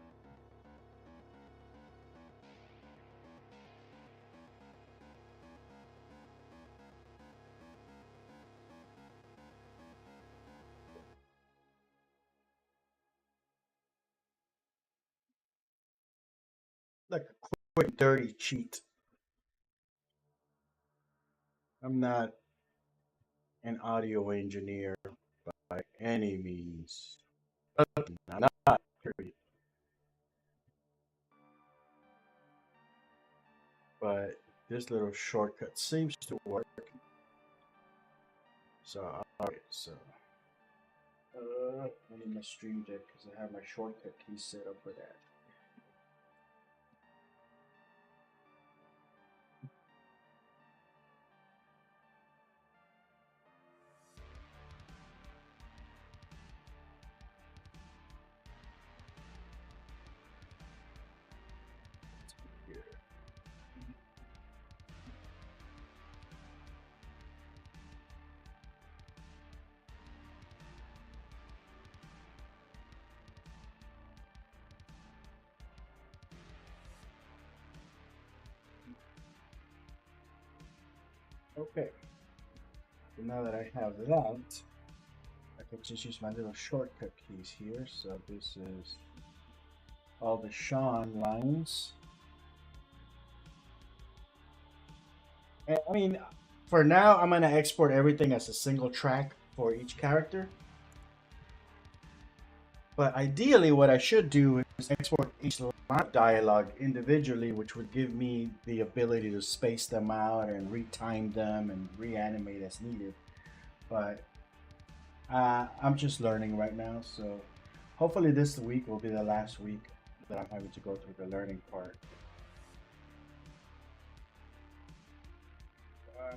Like a quick dirty cheat. I'm not an audio engineer by any means. I'm not, period. But this little shortcut seems to work. So, alright, so I need my stream deck because I have my shortcut key set up for that. Okay, so now that I have that, I can just use my little shortcut keys here. So this is all the Sean lines. And, I mean, for now, I'm gonna export everything as a single track for each character. But ideally, what I should do is export each line of dialogue individually, which would give me the ability to space them out and retime them and reanimate as needed. But I'm just learning right now, so hopefully this week will be the last week that I'm having to go through the learning part. Uh,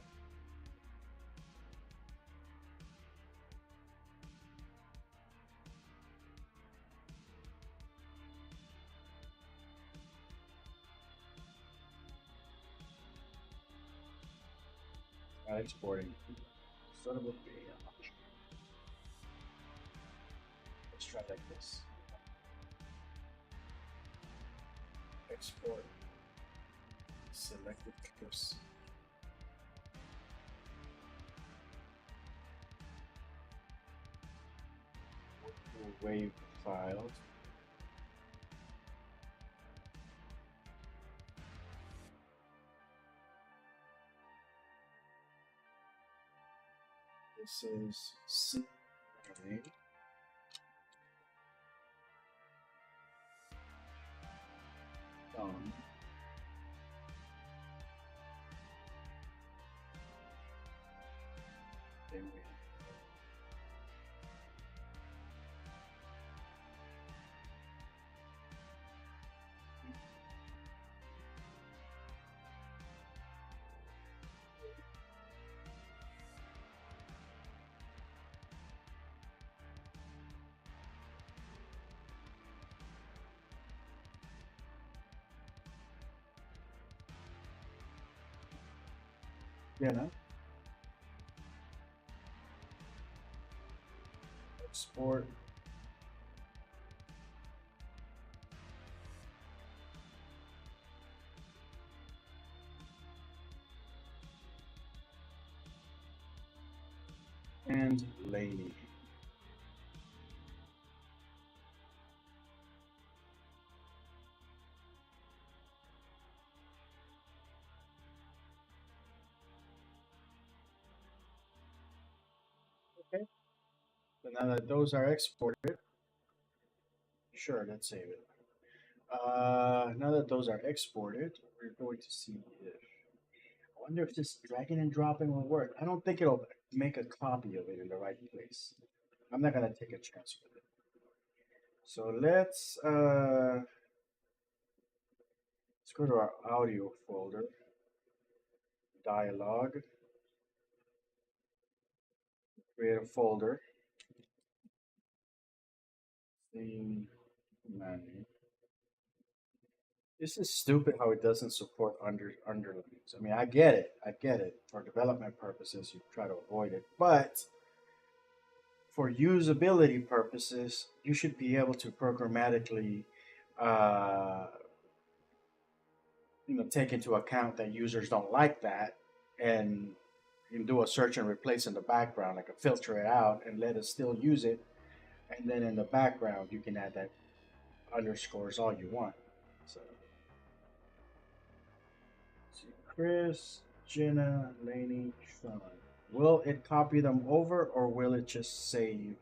not exporting. Son of a bitch. Let's try like this. Export selected clips. Wave files. This is C. Um, then we no? Export. And Laney. Okay. So now that those are exported, sure, let's save it. Now that those are exported, we're going to see if. I wonder if this dragging and dropping will work. I don't think it'll make a copy of it in the right place. I'm not gonna take a chance with it. So let's go to our audio folder, dialogue, create a folder, theme menu. This is stupid how it doesn't support underlines. I mean, I get it. I get it. For development purposes, you try to avoid it. But for usability purposes, you should be able to programmatically, uh, take into account that users don't like that, and you can do a search and replace in the background, like a filter it out and let us still use it. And then in the background, you can add that underscores all you want. So Chris, Jenna, Laney, Sean. Will it copy them over or will it just save?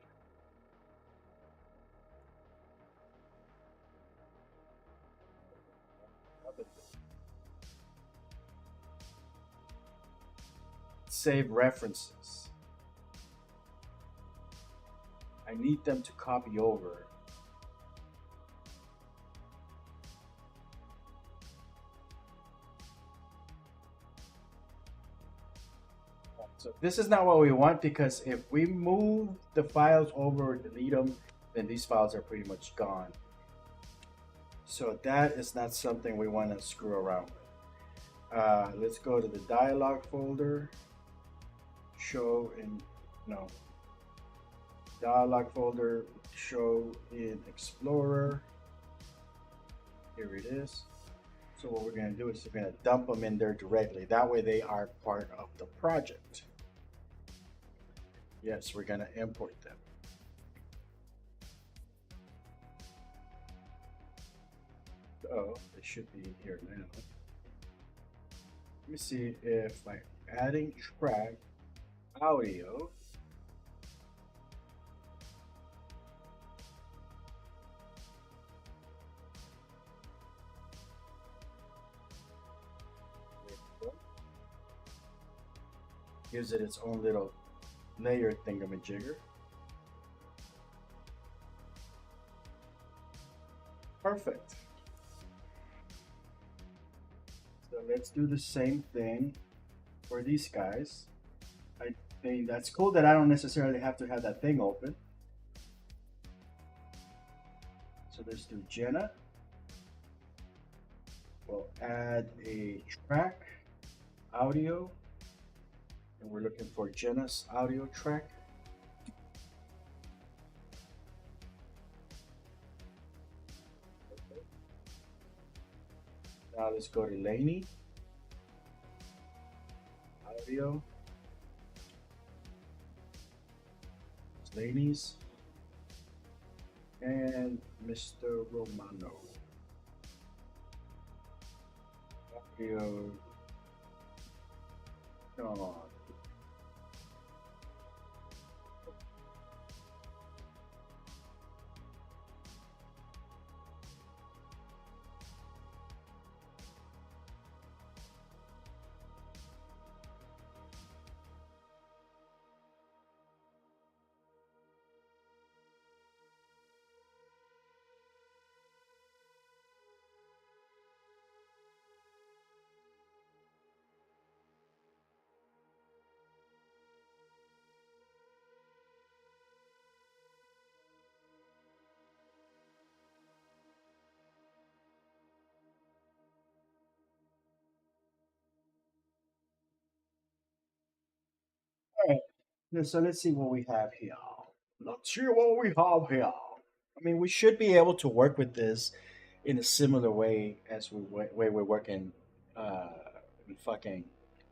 Save references. I need them to copy over. So this is not what we want, because if we move the files over or delete them, then these files are pretty much gone. So that is not something we want to screw around with. Let's go to the dialog folder, show in, no, dialog folder, show in Explorer. Here it is. So what we're going to do is we're going to dump them in there directly. That way they are part of the project. Yes, we're going to import them. Oh, they should be in here now. Let me see if by adding track audio. Gives it its own little layer thingamajigger. Perfect. So let's do the same thing for these guys. I think that's cool that I don't necessarily have to have that thing open. So let's do Jenna. We'll add a track audio. And we're looking for Jenna's audio track. Okay. Now let's go to Laney. Audio. It's Laney's. And Mr. Romano. Audio. Come on. Alright, so let's see what we have here. Let's see what we have here. I mean, we should be able to work with this in a similar way as way we're working in fucking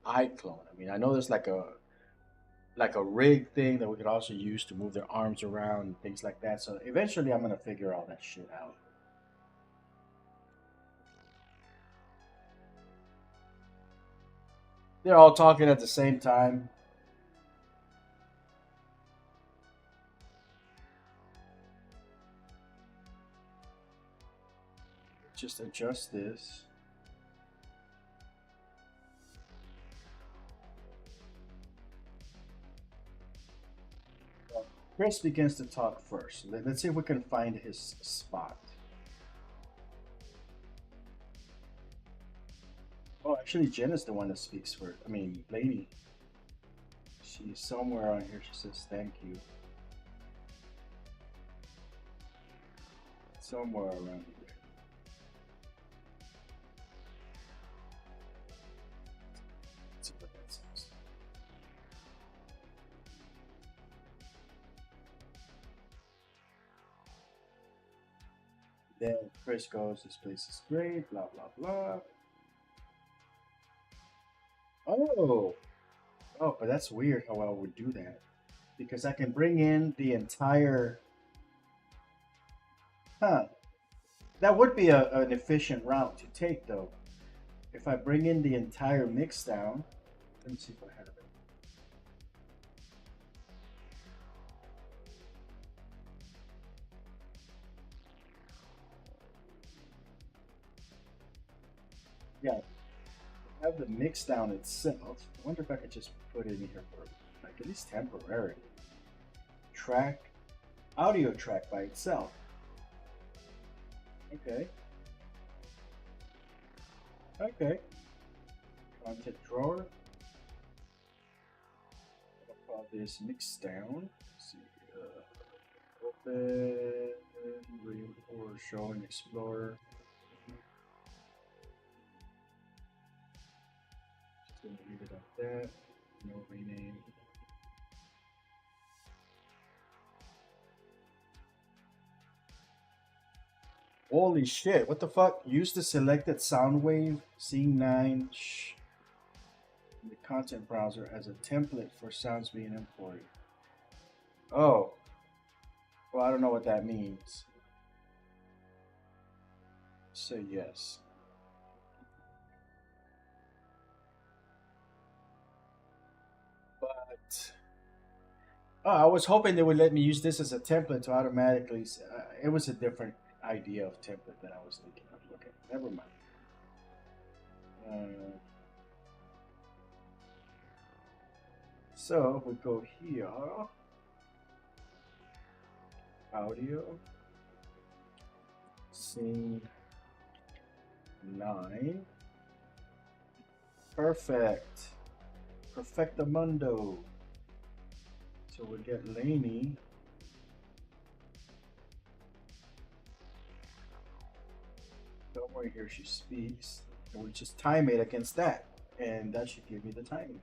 iclone. I mean, I know there's like a rig thing that we could also use to move their arms around and things like that. So eventually, I'm gonna figure all that shit out. They're all talking at the same time. Just adjust this. Chris begins to talk first. Let's see if we can find his spot. Oh, actually, Jen is the one that speaks first. I mean, Lady. She's somewhere on here. She says thank you. Somewhere around here. Let's see what that says. Then Chris goes, this place is great, blah, blah, blah. Oh, oh, but that's weird how I would do that. Because I can bring in the entire... Huh. That would be an efficient route to take, though. If I bring in the entire mix down... Let me see if I have it. Yeah, have the mix down itself. I wonder if I could just put it in here for like at least temporarily. Track, audio track by itself. Okay. Okay. Content drawer. I'll call this mix down. Let's see. Open, or show and explore. Gonna leave it like that. No rename. Holy shit! What the fuck? Use the selected sound wave C9 in the content browser as a template for sounds being imported. Oh, well, I don't know what that means. Say yes. But oh, I was hoping they would let me use this as a template to automatically. It was a different idea of template than I was thinking of. Okay, never mind. So we go here, audio, scene 9. Perfect. Perfectamundo. So we get Lainey. Somewhere here she speaks. And we just time it against that. And that should give me the timing.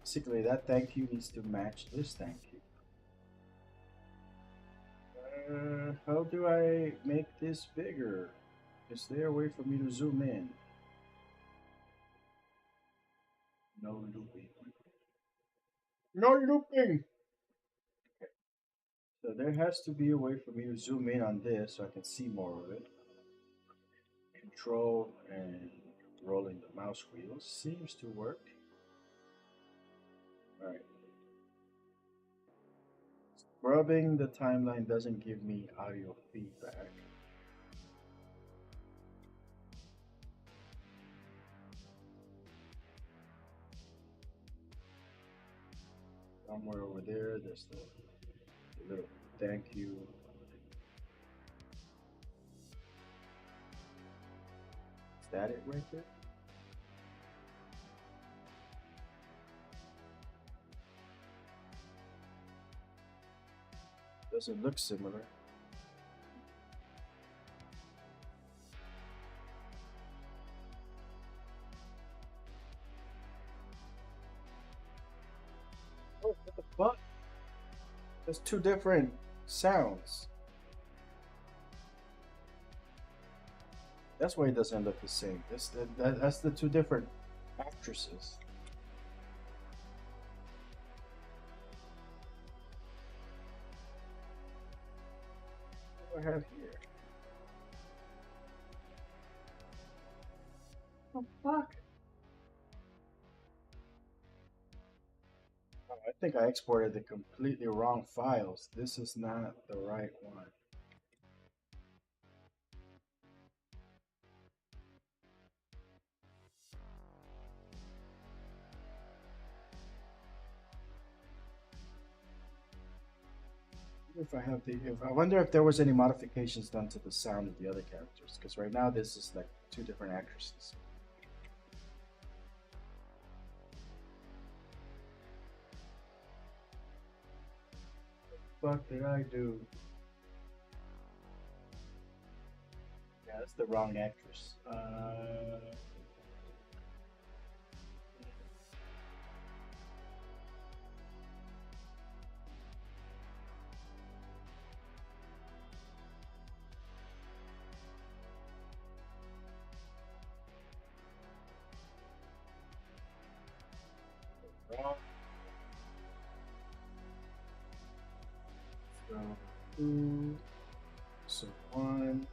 Basically, that thank you needs to match this thank you. How do I make this bigger? Is there a way for me to zoom in? No looping. No looping! So there has to be a way for me to zoom in on this so I can see more of it. Control and rolling the mouse wheel seems to work. Alright. Scrubbing the timeline doesn't give me audio feedback. Somewhere over there, there's the little thank you. Is that it right there? Doesn't look similar. Oh, what the fuck? There's two different sounds. That's why it doesn't look the same. That's the two different actresses. What do I have here? Oh fuck! Oh, I think I exported the completely wrong files. This is not the right one. If I have if I wonder if there was any modifications done to the sound of the other characters, because right now this is like two different actresses. What the fuck did I do? Yeah, that's the wrong actress. Wrong. So 2, so 1.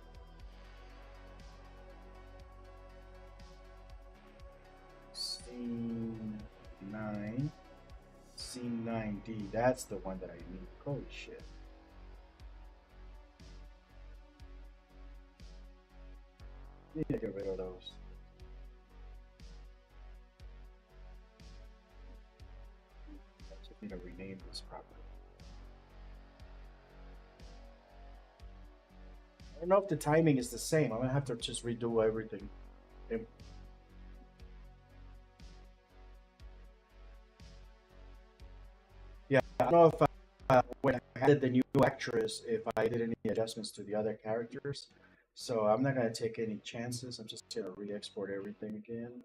Scene 9. Scene 9D. That's the one that I need. Holy shit. Need to get rid of those. I just need to rename this properly. I don't know if the timing is the same. I'm gonna have to just redo everything. Yeah, I don't know if when I added the new actress if I did any adjustments to the other characters. So I'm not gonna take any chances. I'm just gonna re-export everything again.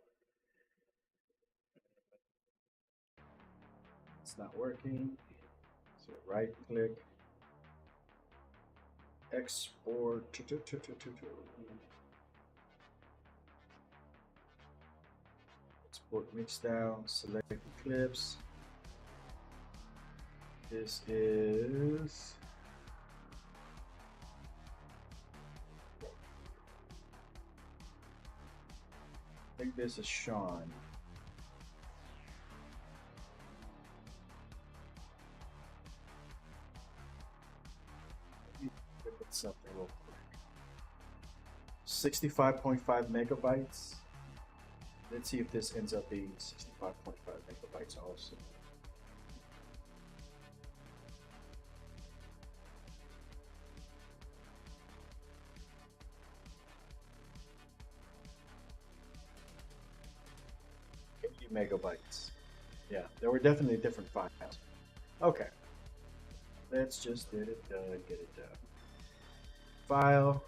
It's not working. So right click, export. Export mix down, select the clips. This is I think this is Sean. Look at something real quick. 65.5 megabytes. Let's see if this ends up being 65.5 megabytes also. Megabytes. Yeah, there were definitely different files. Okay, let's just get it done. Get it done. File,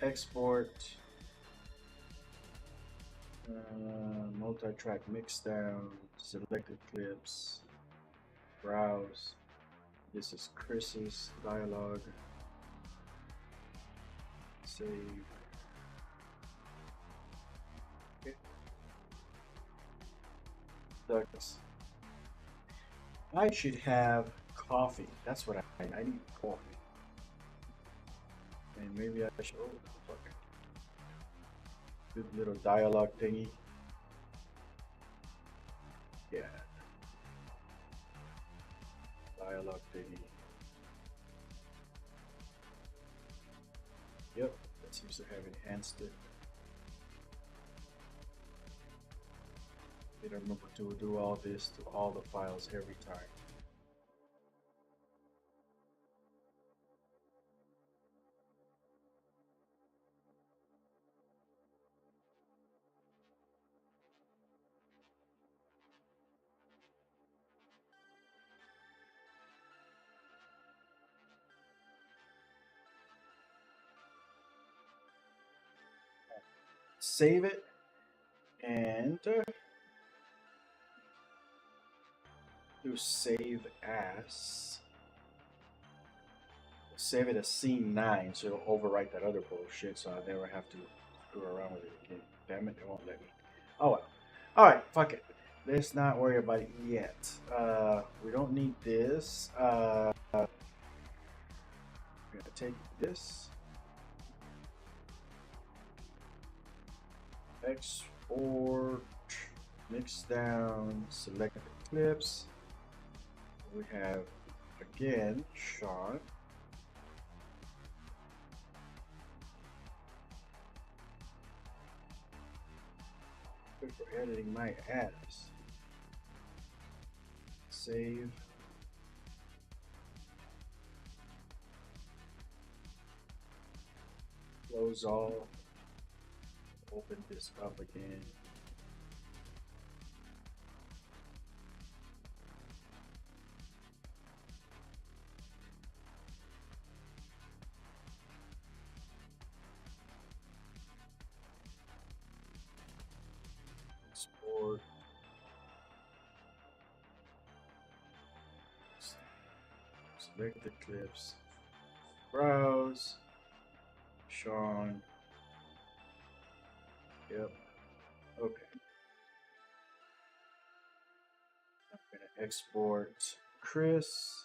export, multi-track mixdown, selected clips, browse. This is Chris's dialogue. Save. Douglas. I should have coffee. That's what I need coffee. And maybe I should. Oh, fuck. Good little dialogue thingy. Yeah. Dialogue thingy. Yep, that seems to have enhanced it. You don't remember to do all this to all the files every time. Save it and do save as. Save it as scene 9 so it'll overwrite that other bullshit so I never have to screw around with it again. Damn it, it won't let me. Oh well. Alright, fuck it. Let's not worry about it yet. We don't need this. We're gonna take this. Export, mix down, select the clips. We have again Sean. Good for editing my ads. Save. Close all. Open this up again. Export. Select the clips. Browse. Sean. Yep. Okay. I'm gonna export Chris.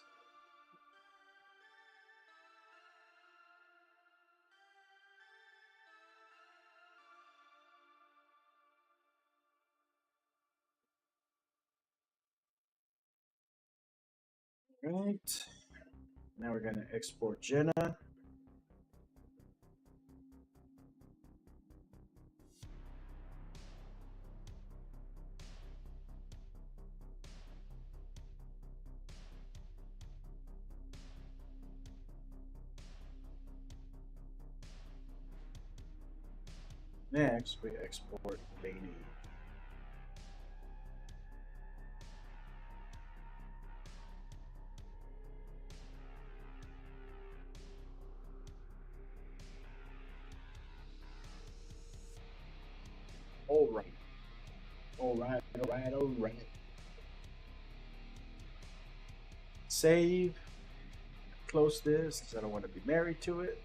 Right. Now we're gonna export Jenna. Next, we export Lainey. all right. Save. Close this because I don't want to be married to it.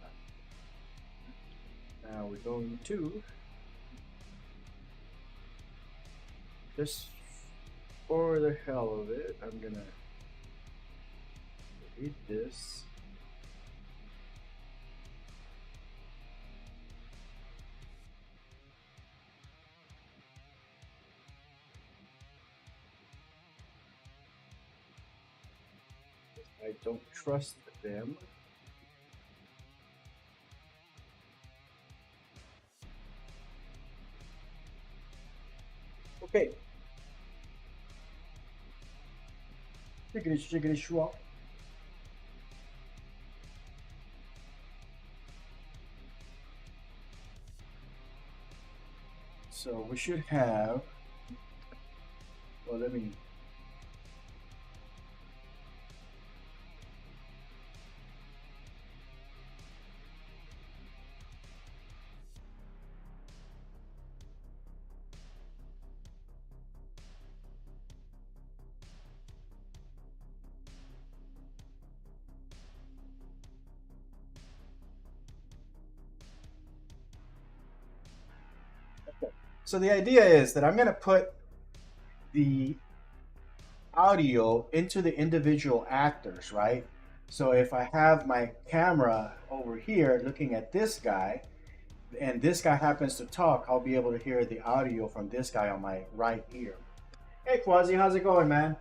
Now we're going to just for the hell of it, I'm gonna delete this. I don't trust them. Okay. Chickadee swap. So we should have. Well, let me. So the idea is that I'm going to put the audio into the individual actors, right? So if I have my camera over here looking at this guy, and this guy happens to talk, I'll be able to hear the audio from this guy on my right ear. Hey Quasi, how's it going, man?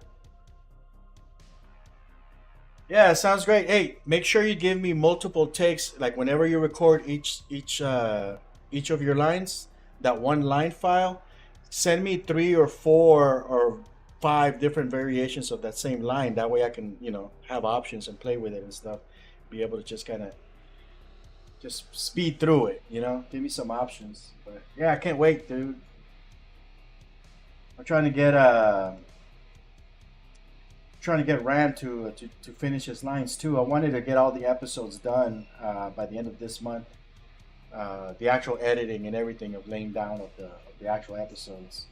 Yeah, sounds great. Hey, make sure you give me multiple takes, like whenever you record each of your lines, that one line file, send me 3 or 4 or 5 different variations of that same line. That way I can, have options and play with it and stuff. Be able to just kind of just speed through it, Give me some options. But yeah, I can't wait, dude. I'm trying to get Rand to finish his lines too. I wanted to get all the episodes done by the end of this month. The actual editing and everything of laying down of the actual episodes.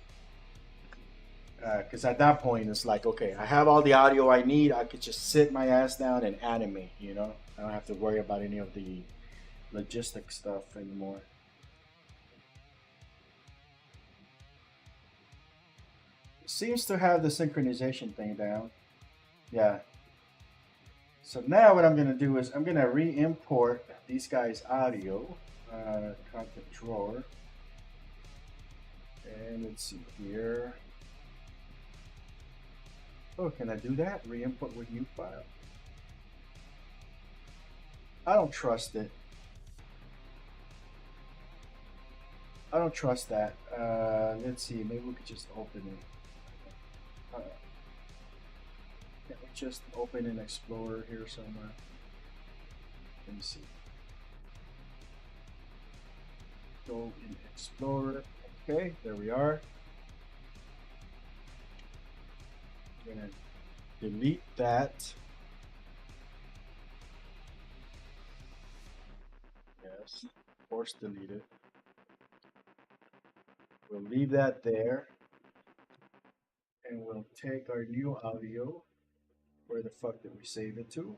Because at that point it's like, okay, I have all the audio I need. I could just sit my ass down and animate. I don't have to worry about any of the logistic stuff anymore. It seems to have the synchronization thing down. Yeah. So now what I'm going to do is I'm going to re-import these guys' audio. Content drawer. And let's see here. Oh, can I do that? Re-import with new file. I don't trust it. I don't trust that. Let's see. Maybe we could just open it. Can we just open an Explorer here somewhere? Let me see. Go in Explorer. Okay, there we are. I'm gonna delete that. Yes, force delete it. We'll leave that there. And we'll take our new audio. Where the fuck did we save it to?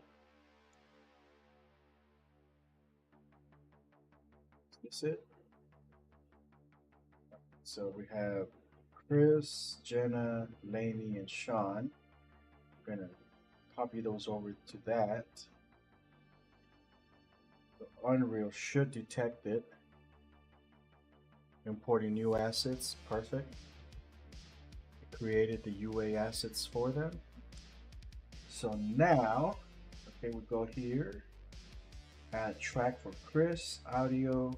Is this it? So we have Chris, Jenna, Lainey, and Sean. We're gonna copy those over to that. The Unreal should detect it. Importing new assets, perfect. It created the UA assets for them. So now, okay, we go here, add track for Chris, audio,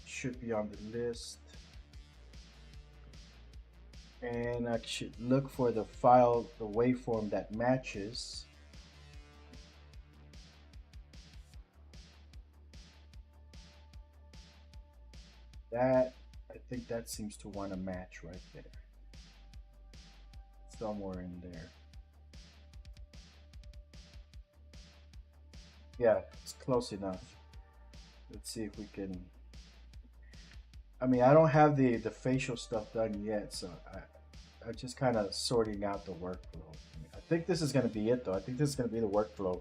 should be on the list. And I should look for the file, the waveform that matches. That, I think that seems to want to match right there. Somewhere in there. Yeah, it's close enough. Let's see if we can I mean, I don't have the facial stuff done yet, so I'm just kind of sorting out the workflow. I think this is going to be it, though. I think this is going to be the workflow.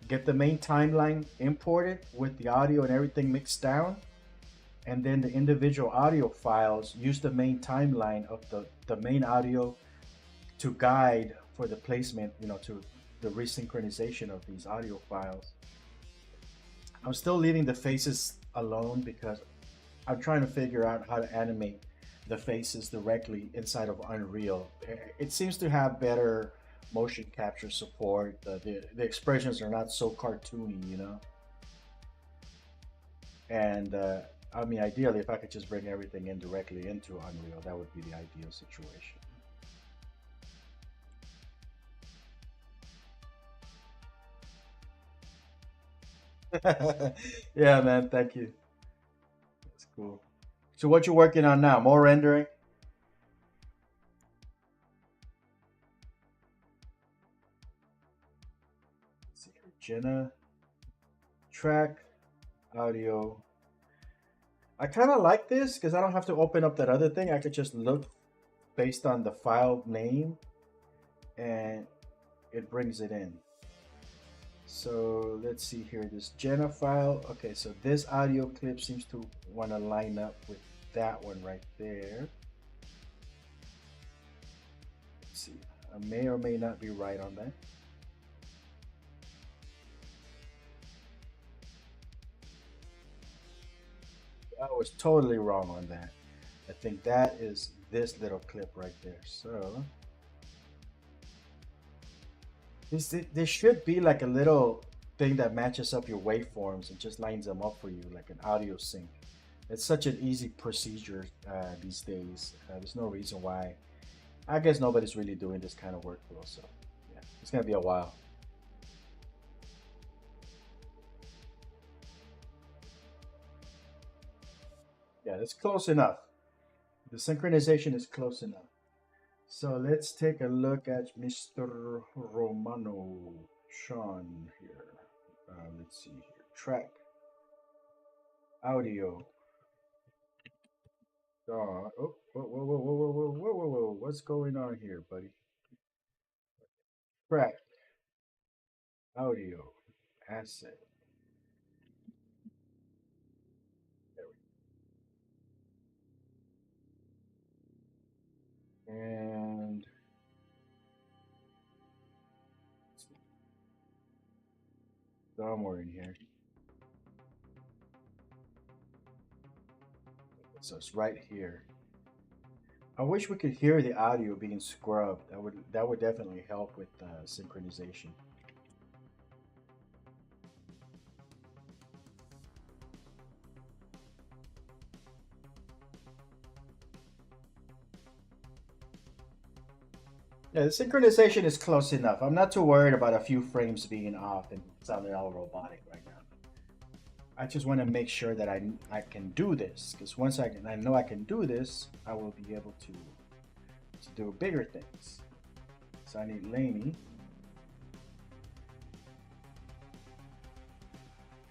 Get the main timeline imported with the audio and everything mixed down, and then the individual audio files use the main timeline of the main audio to guide for the placement, to the resynchronization of these audio files. I'm still leaving the faces alone because I'm trying to figure out how to animate the faces directly inside of Unreal. It seems to have better motion capture support. The expressions are not so cartoony. And I mean, ideally, if I could just bring everything in directly into Unreal, that would be the ideal situation. Yeah, man. Thank you. That's cool. So, what you working on now? More rendering? Let's see here. Jenna, track, audio. I kind of like this because I don't have to open up that other thing. I could just look based on the file name and it brings it in. So let's see here, this Jenna file. Okay, so this audio clip seems to want to line up with that one right there. Let's see, I may or may not be right on that. I was totally wrong on that. I think that is this little clip right there. So there should be like a little thing that matches up your waveforms and just lines them up for you, like an audio sync. It's such an easy procedure these days. There's no reason why. I guess nobody's really doing this kind of workflow, so yeah, it's gonna be a while. Yeah, it's close enough. The synchronization is close enough. So let's take a look at Mr. Romano Sean here. Let's see here. Track, audio. Oh, whoa, whoa, whoa, whoa, whoa, whoa, whoa, whoa, whoa. What's going on here, buddy? Track, audio, asset. There we go. And somewhere in here. So it's right here. I wish we could hear the audio being scrubbed. That would definitely help with synchronization. Yeah, the synchronization is close enough. I'm not too worried about a few frames being off and sounding all robotic right now. I just want to make sure that I can do this, because once I know I can do this, I will be able to do bigger things. So I need Laney.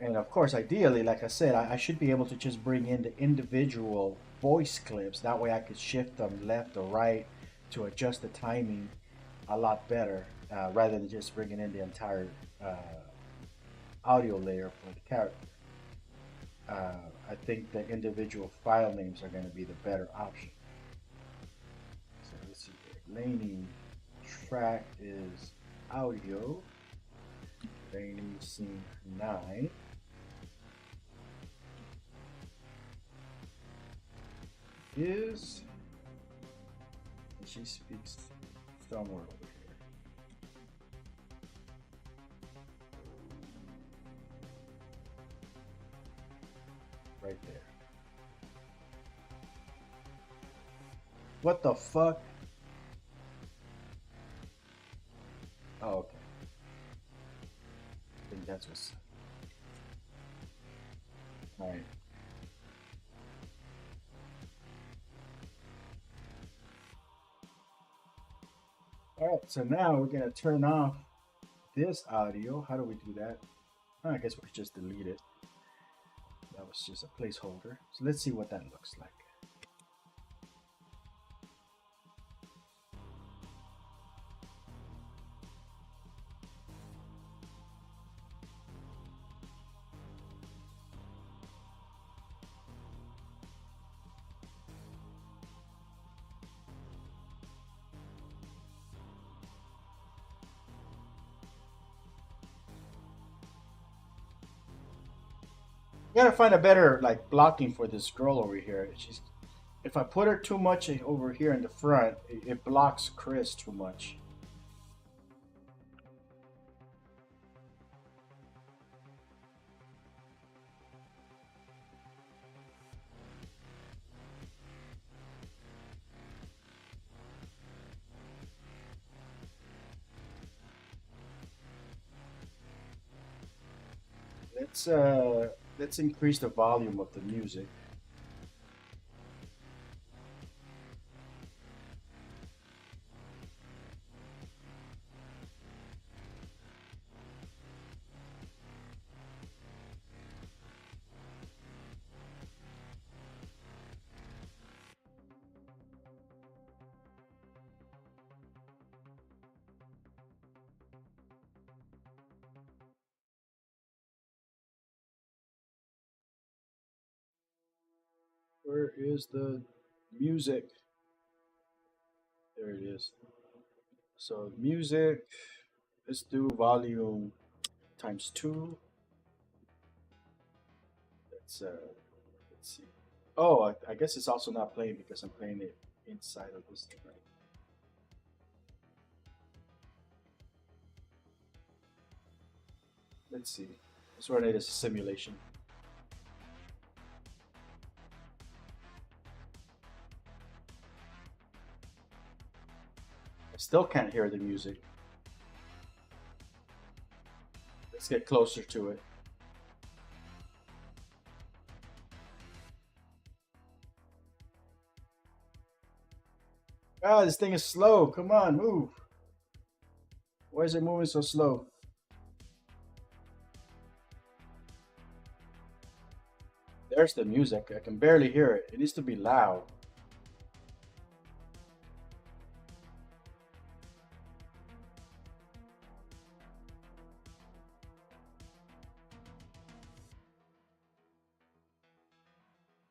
And of course, ideally, like I said, I should be able to just bring in the individual voice clips. That way I could shift them left or right to adjust the timing a lot better, rather than just bringing in the entire uh, audio layer for the character. I think the individual file names are going to be the better option. So let's see here. Laney track is audio. Laney scene 9. Is, and she speaks somewhere over here. Right there. What the fuck? Oh, okay. I think that's what's. Alright. Alright, so now we're gonna turn off this audio. How do we do that? Oh, I guess we could just delete it. That was just a placeholder. So let's see what that looks like. Gotta find a better like blocking for this girl over here. She's if I put her too much over here in the front, it blocks Chris too much. Let's uh let's increase the volume of the music. Where is the music? There it is. So music, let's do volume times two. Let's see. Oh, I guess it's also not playing because I'm playing it inside of this thing, right? Let's see. Let's run it as a simulation. I still can't hear the music. Let's get closer to it. Ah, this thing is slow. Come on, move. Why is it moving so slow? There's the music. I can barely hear it. It needs to be loud.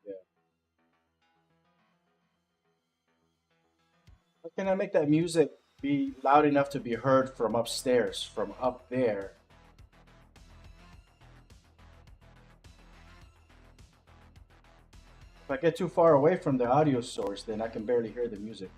Yeah. How can I make that music be loud enough to be heard from upstairs, from up there? If I get too far away from the audio source, then I can barely hear the music.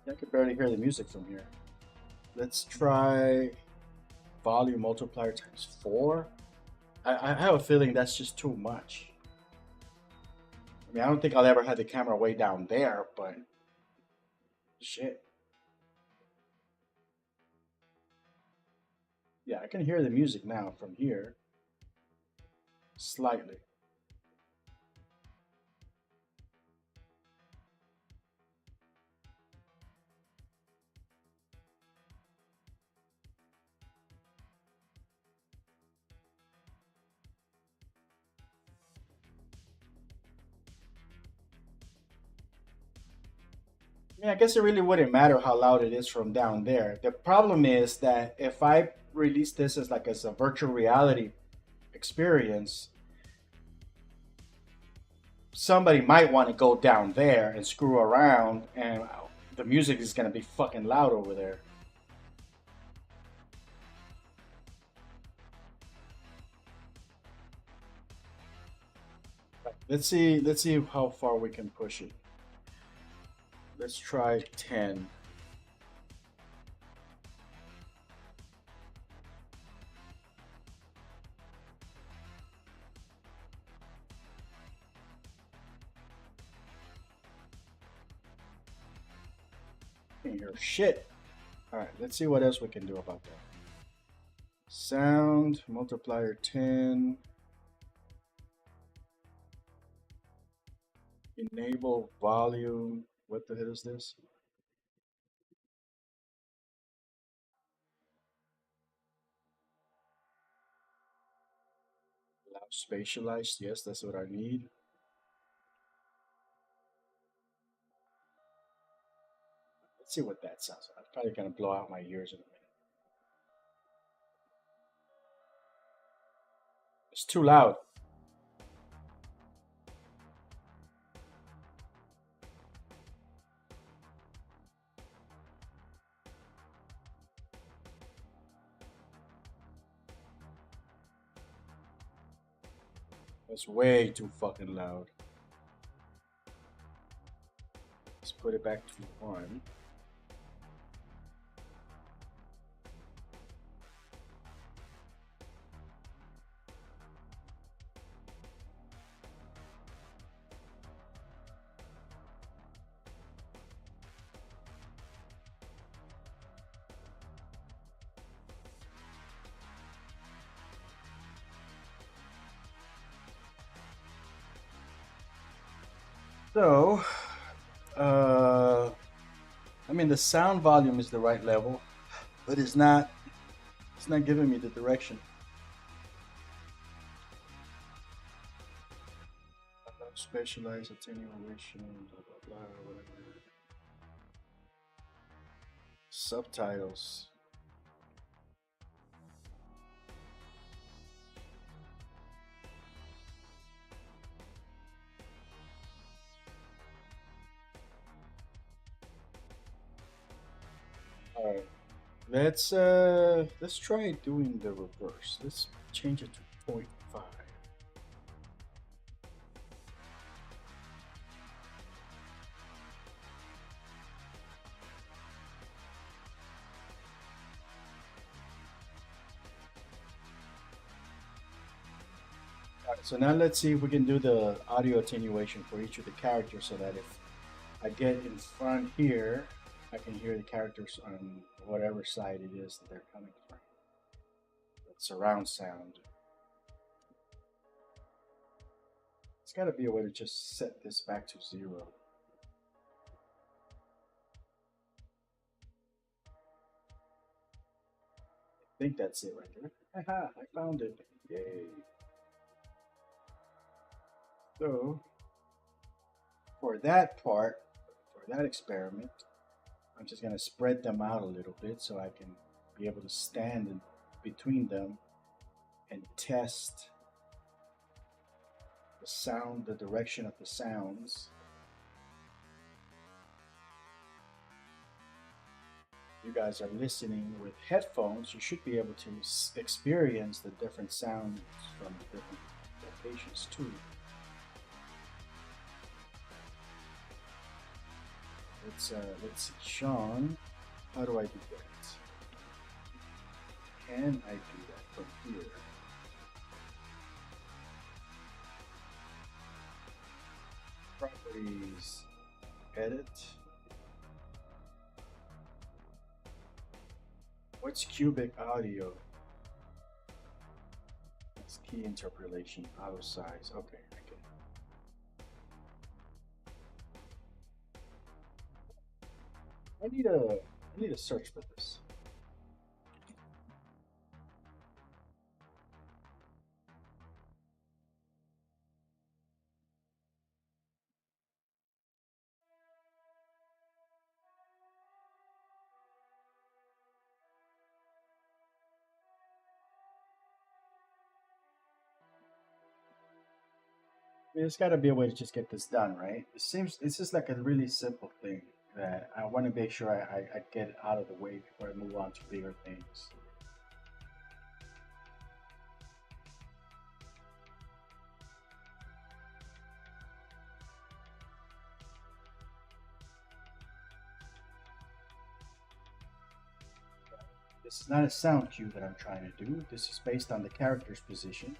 I can barely hear the music from here. Let's try volume multiplier times 4. I have a feeling that's just too much. I mean, I don't think I'll ever have the camera way down there, but shit. Yeah, I can hear the music now from here. Slightly. Yeah, I guess it really wouldn't matter how loud it is from down there. The problem is that if I release this as a virtual reality experience, somebody might want to go down there and screw around, and the music is gonna be fucking loud over there. Let's see how far we can push it. Let's try 10. Can't hear shit. Alright, let's see what else we can do about that. Sound, multiplier 10. Enable volume. What the hell is this? Allow spatialized. Yes, that's what I need. Let's see what that sounds like. I'm probably gonna blow out my ears in a minute. It's too loud. That's way too fucking loud. Let's put it back to 1. So, uh, I mean, the sound volume is the right level, but it's not giving me the direction. Specialized attenuation, blah blah blah, whatever. Subtitles. All right, let's try doing the reverse. Let's change it to point 0.5. All right, so now let's see if we can do the audio attenuation for each of the characters so that if I get in front here, I can hear the characters on whatever side it is that they're coming from. That's surround sound. It's got to be a way to just set this back to 0. I think that's it right there. Haha, I found it. Yay. So, for that part, for that experiment, I'm just going to spread them out a little bit so I can be able to stand in between them and test the sound, the direction of the sounds. You guys are listening with headphones, you should be able to experience the different sounds from different locations too. Let's see, Sean. How do I do that? Can I do that from here? Properties, edit. What's cubic audio? It's key interpolation, auto size. Okay, I get it. I need a search for this. There's got to be a way to just get this done, right? It seems this is like a really simple thing that I want to make sure I get it out of the way before I move on to bigger things. This is not a sound cue that I'm trying to do. This is based on the character's position.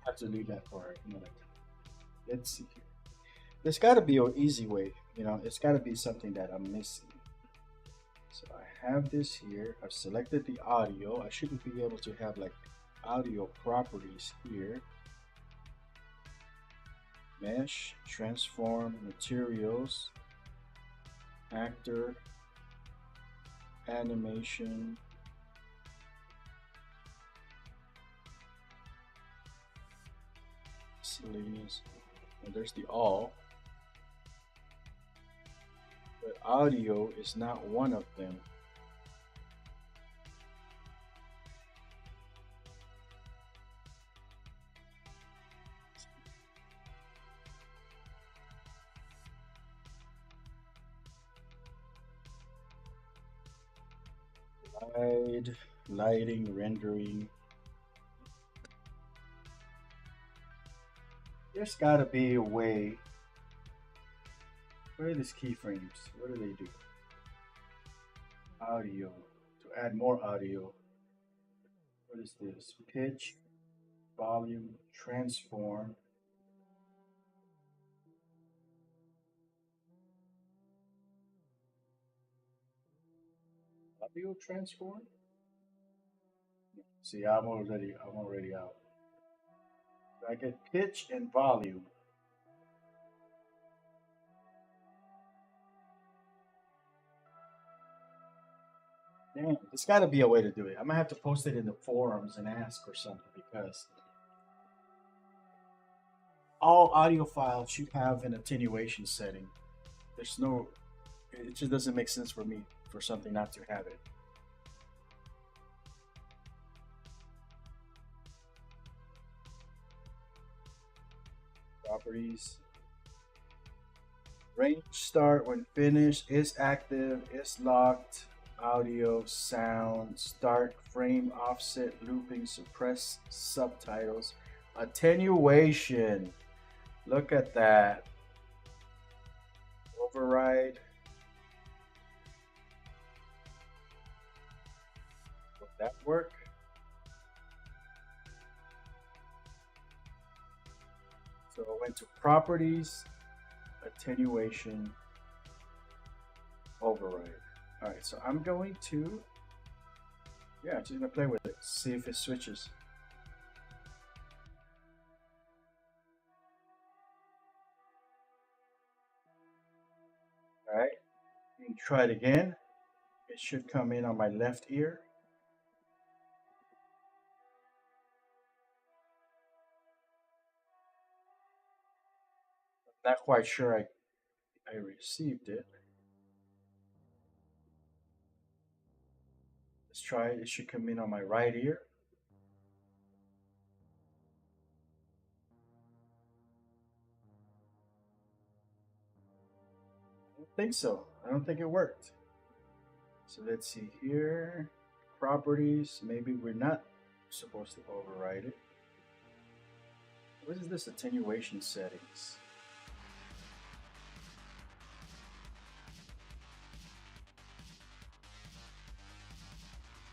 have to leave that for another time. Let's see here. There's got to be an easy way. It's got to be something that I'm missing. So I have this here. I've selected the audio. I shouldn't be able to have like audio properties here. Mesh, transform, materials, actor, animation, miscellaneous, and there's the all. But audio is not one of them. Lighting, rendering. There's gotta be a way. Where are these keyframes? What do they do? Audio. To add more audio. What is this? Pitch, volume, transform. Audio transform? See, I'm already out. I get pitch and volume. Damn, there's got to be a way to do it. I'm gonna have to post it in the forums and ask or something because all audio files should have an attenuation setting. There's no, it just doesn't make sense for me for something not to have it. Properties. Range start when finished, is active, is locked, audio, sound, start, frame, offset, looping, suppress, subtitles, attenuation. Look at that. Override. Would that work? So I went to properties, attenuation, override. All right, so I'm going to, just gonna play with it, see if it switches. All right, and try it again. It should come in on my left ear. Not quite sure I received it. Let's try it. It should come in on my right ear. I don't think so. I don't think it worked. So let's see here. Properties. Maybe we're not supposed to override it. What is this attenuation settings?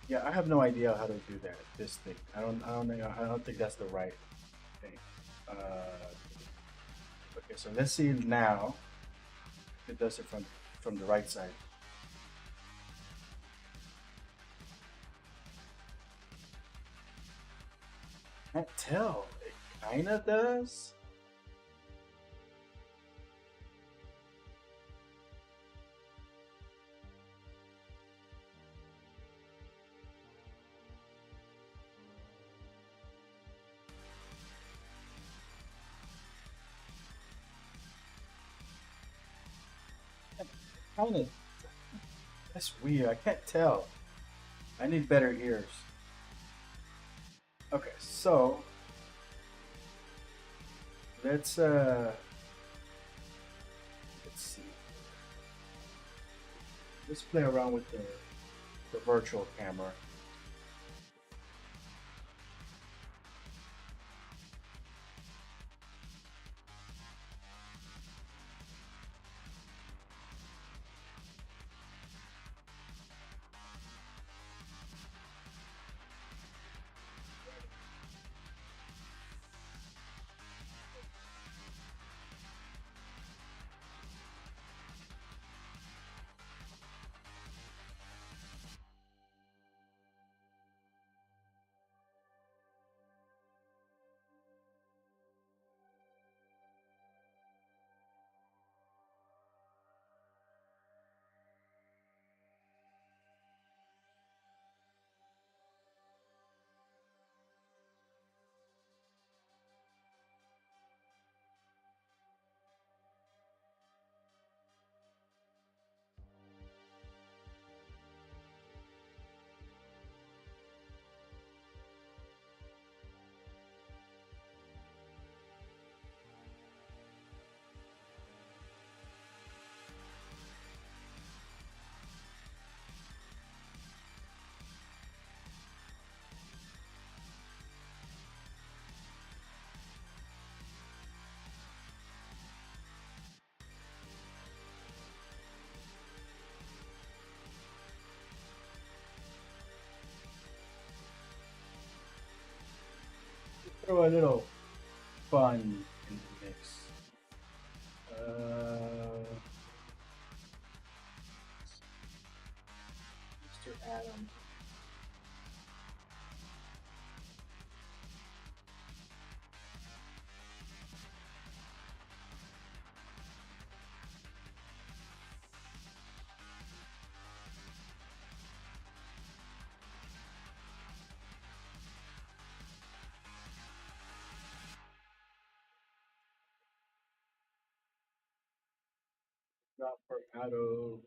Yeah, I have no idea how to do that. This thing. I don't know. I don't think that's the right thing. Okay, so let's see now if it does it from the right side. Can't tell. It kinda does. Kind of. That's weird. I can't tell. I need better ears. Okay, so let's see. Let's play around with the virtual camera. throw a little fun in the mix. Mr. Adam. Drop for Adam.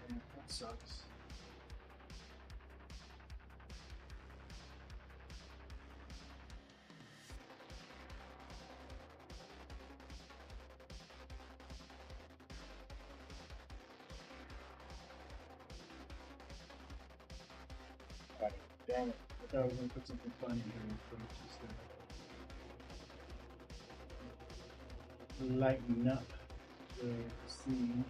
Yeah, that sucks. Right. Damn it. I thought I was gonna put something fun in here, but just lighten up the scene.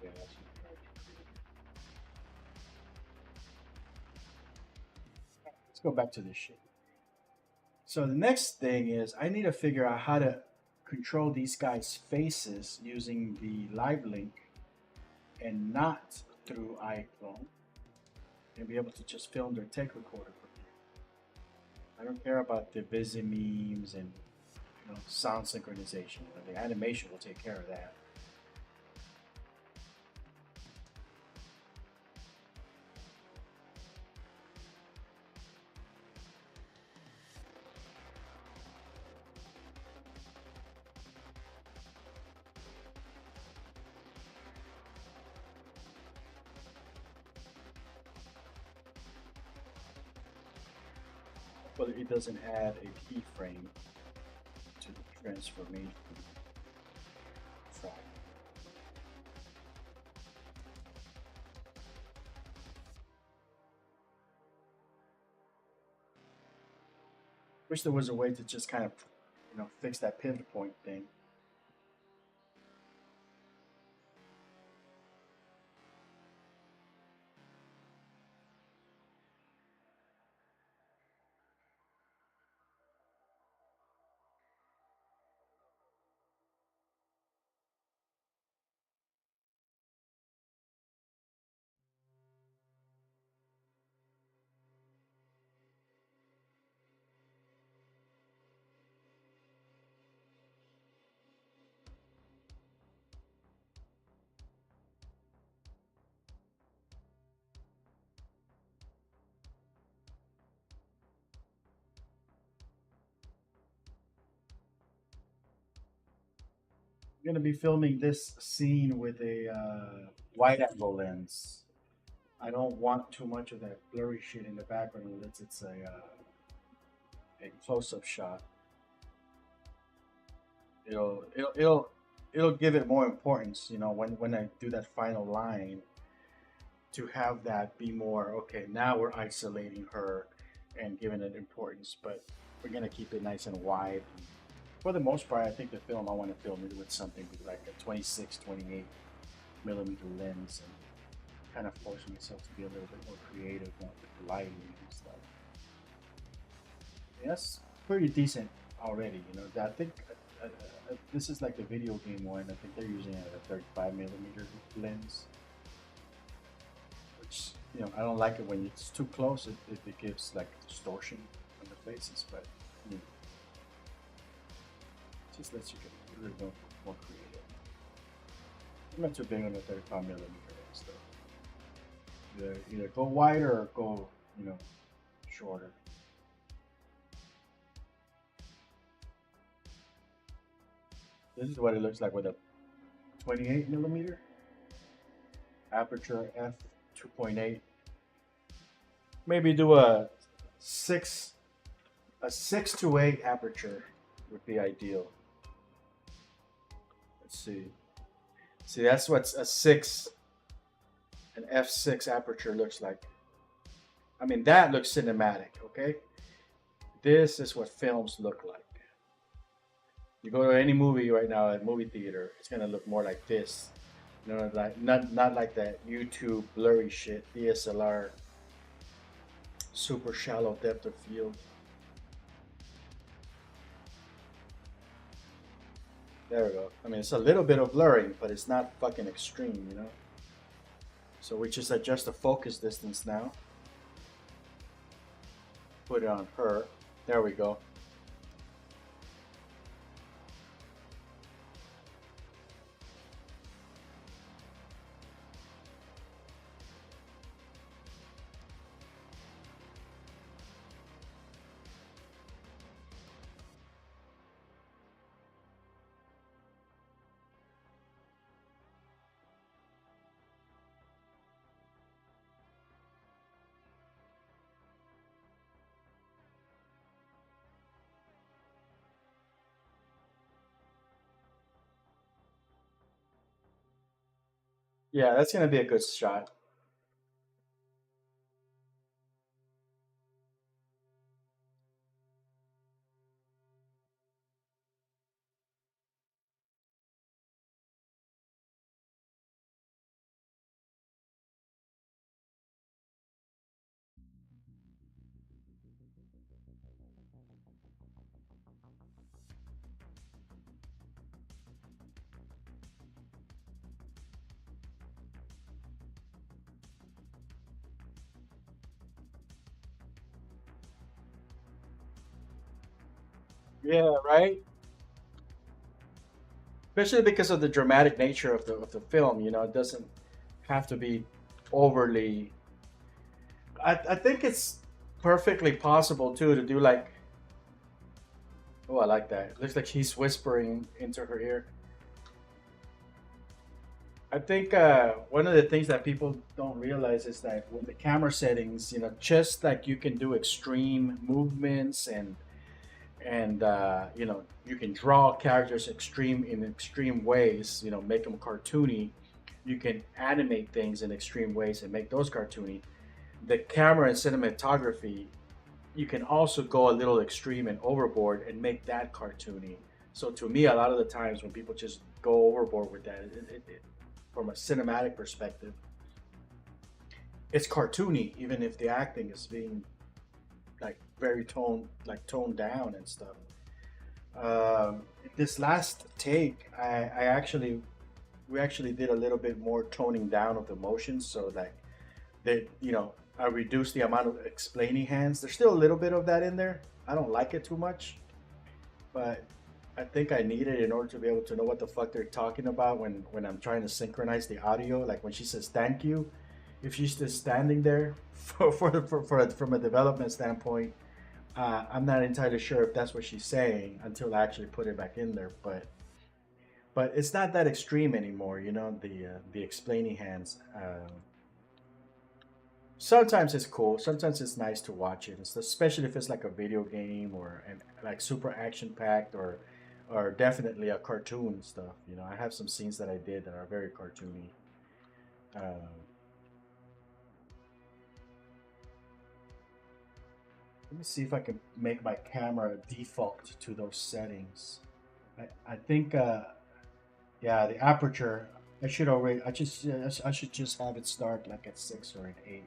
Yeah, that's Let's go back to this shit. So the next thing is I need to figure out how to control these guys' faces using the live link and not through iClone and be able to just film their tape recorder from here. I don't care about the busy memes and sound synchronization. The animation will take care of that. But it doesn't add a keyframe to the transformation track. Wish there was a way to just kind of, fix that pivot point thing. I'm gonna be filming this scene with a wide angle lens. I don't want too much of that blurry shit in the background unless it's a a close-up shot, it'll it'll it'll it'll give it more importance. You know, when I do that final line, to have that be more okay. Now we're isolating her and giving it importance, but we're gonna keep it nice and wide. For the most part, I think the film I want to film it with something with like a 26, 28 millimeter lens and kind of force myself to be a little bit more creative with the lighting and stuff. Yes, pretty decent already. You know, I think this is like the video game one. I think they're using a 35 millimeter lens, which I don't like it when it's too close. It gives like distortion on the faces, but you know, it just lets you get a little bit more creative. I'm not too big on the 35 millimeter lens though. Either go wider or go shorter. This is what it looks like with a 28 millimeter aperture f 2.8. Maybe do a 6 to 8 aperture would be ideal. Let's see. See, that's what an f6 aperture looks like. I mean, that looks cinematic, okay? This is what films look like. You go to any movie right now at movie theater, it's gonna look more like this. Like not like that YouTube blurry shit, DSLR, super shallow depth of field. There we go. I mean, it's a little bit of blurring, but it's not fucking extreme, you know? So we just adjust the focus distance now. Put it on her. There we go. Yeah, that's gonna be a good shot. Yeah, right. Especially because of the dramatic nature of the film. It doesn't have to be overly. I think it's perfectly possible too to do like. Oh, I like that. It looks like he's whispering into her ear. I think one of the things that people don't realize is that with the camera settings, just like you can do extreme movements and you can draw characters in extreme ways, make them cartoony. You can animate things in extreme ways and make those cartoony. The camera and cinematography, you can also go a little extreme and overboard and make that cartoony. So to me, a lot of the times when people just go overboard with that, from a cinematic perspective, it's cartoony, even if the acting is being like very toned down and stuff. This last take, we actually did a little bit more toning down of the motions, so like that I reduced the amount of explaining hands. There's still a little bit of that in there. I don't like it too much, but I think I need it in order to be able to know what the fuck they're talking about when I'm trying to synchronize the audio. Like when she says thank you, if she's just standing there from a development standpoint, I'm not entirely sure if that's what she's saying until I actually put it back in there. But it's not that extreme anymore, the explaining hands. Sometimes it's cool. Sometimes it's nice to watch it, especially if it's like a video game or like super action packed or definitely a cartoon stuff. You know, I have some scenes that I did that are very cartoony. Um, Let me see if I can make my camera default to those settings. I think yeah, the aperture. I should already. I should just have it start like at 6 or at 8.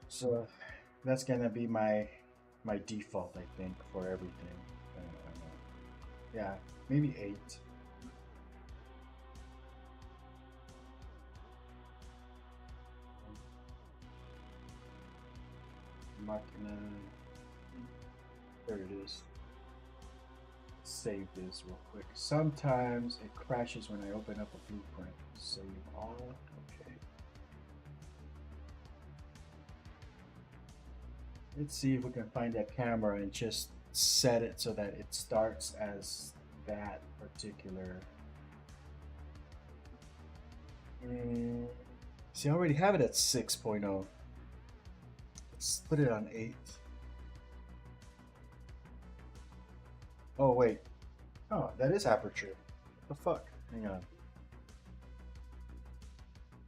So that's gonna be my default, I think, for everything. Yeah, maybe 8. I'm not gonna. There it is. Save this real quick. Sometimes it crashes when I open up a blueprint. Save all. Okay. Let's see if we can find that camera and just set it so that it starts as that particular. See, I already have it at 6.0. Let's put it on 8. Oh, wait. Oh, that is aperture. What the fuck? Hang on.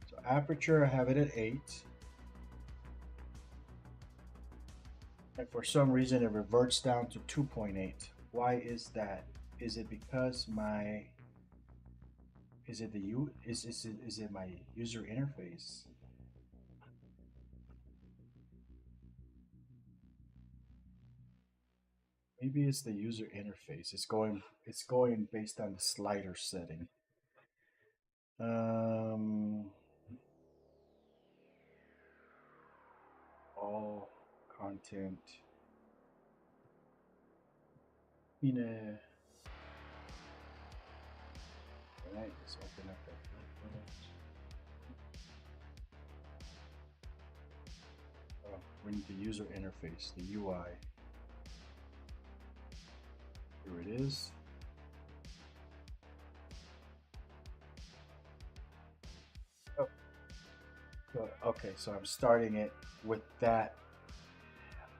So aperture, I have it at 8. And for some reason it reverts down to 2.8. Why is that? Is it because my is it my user interface? Maybe it's the user interface. It's going based on the slider setting. All content. Can I just open up that document? Oh, we need the user interface, the UI. Here it is. Oh. Okay, so I'm starting it with that.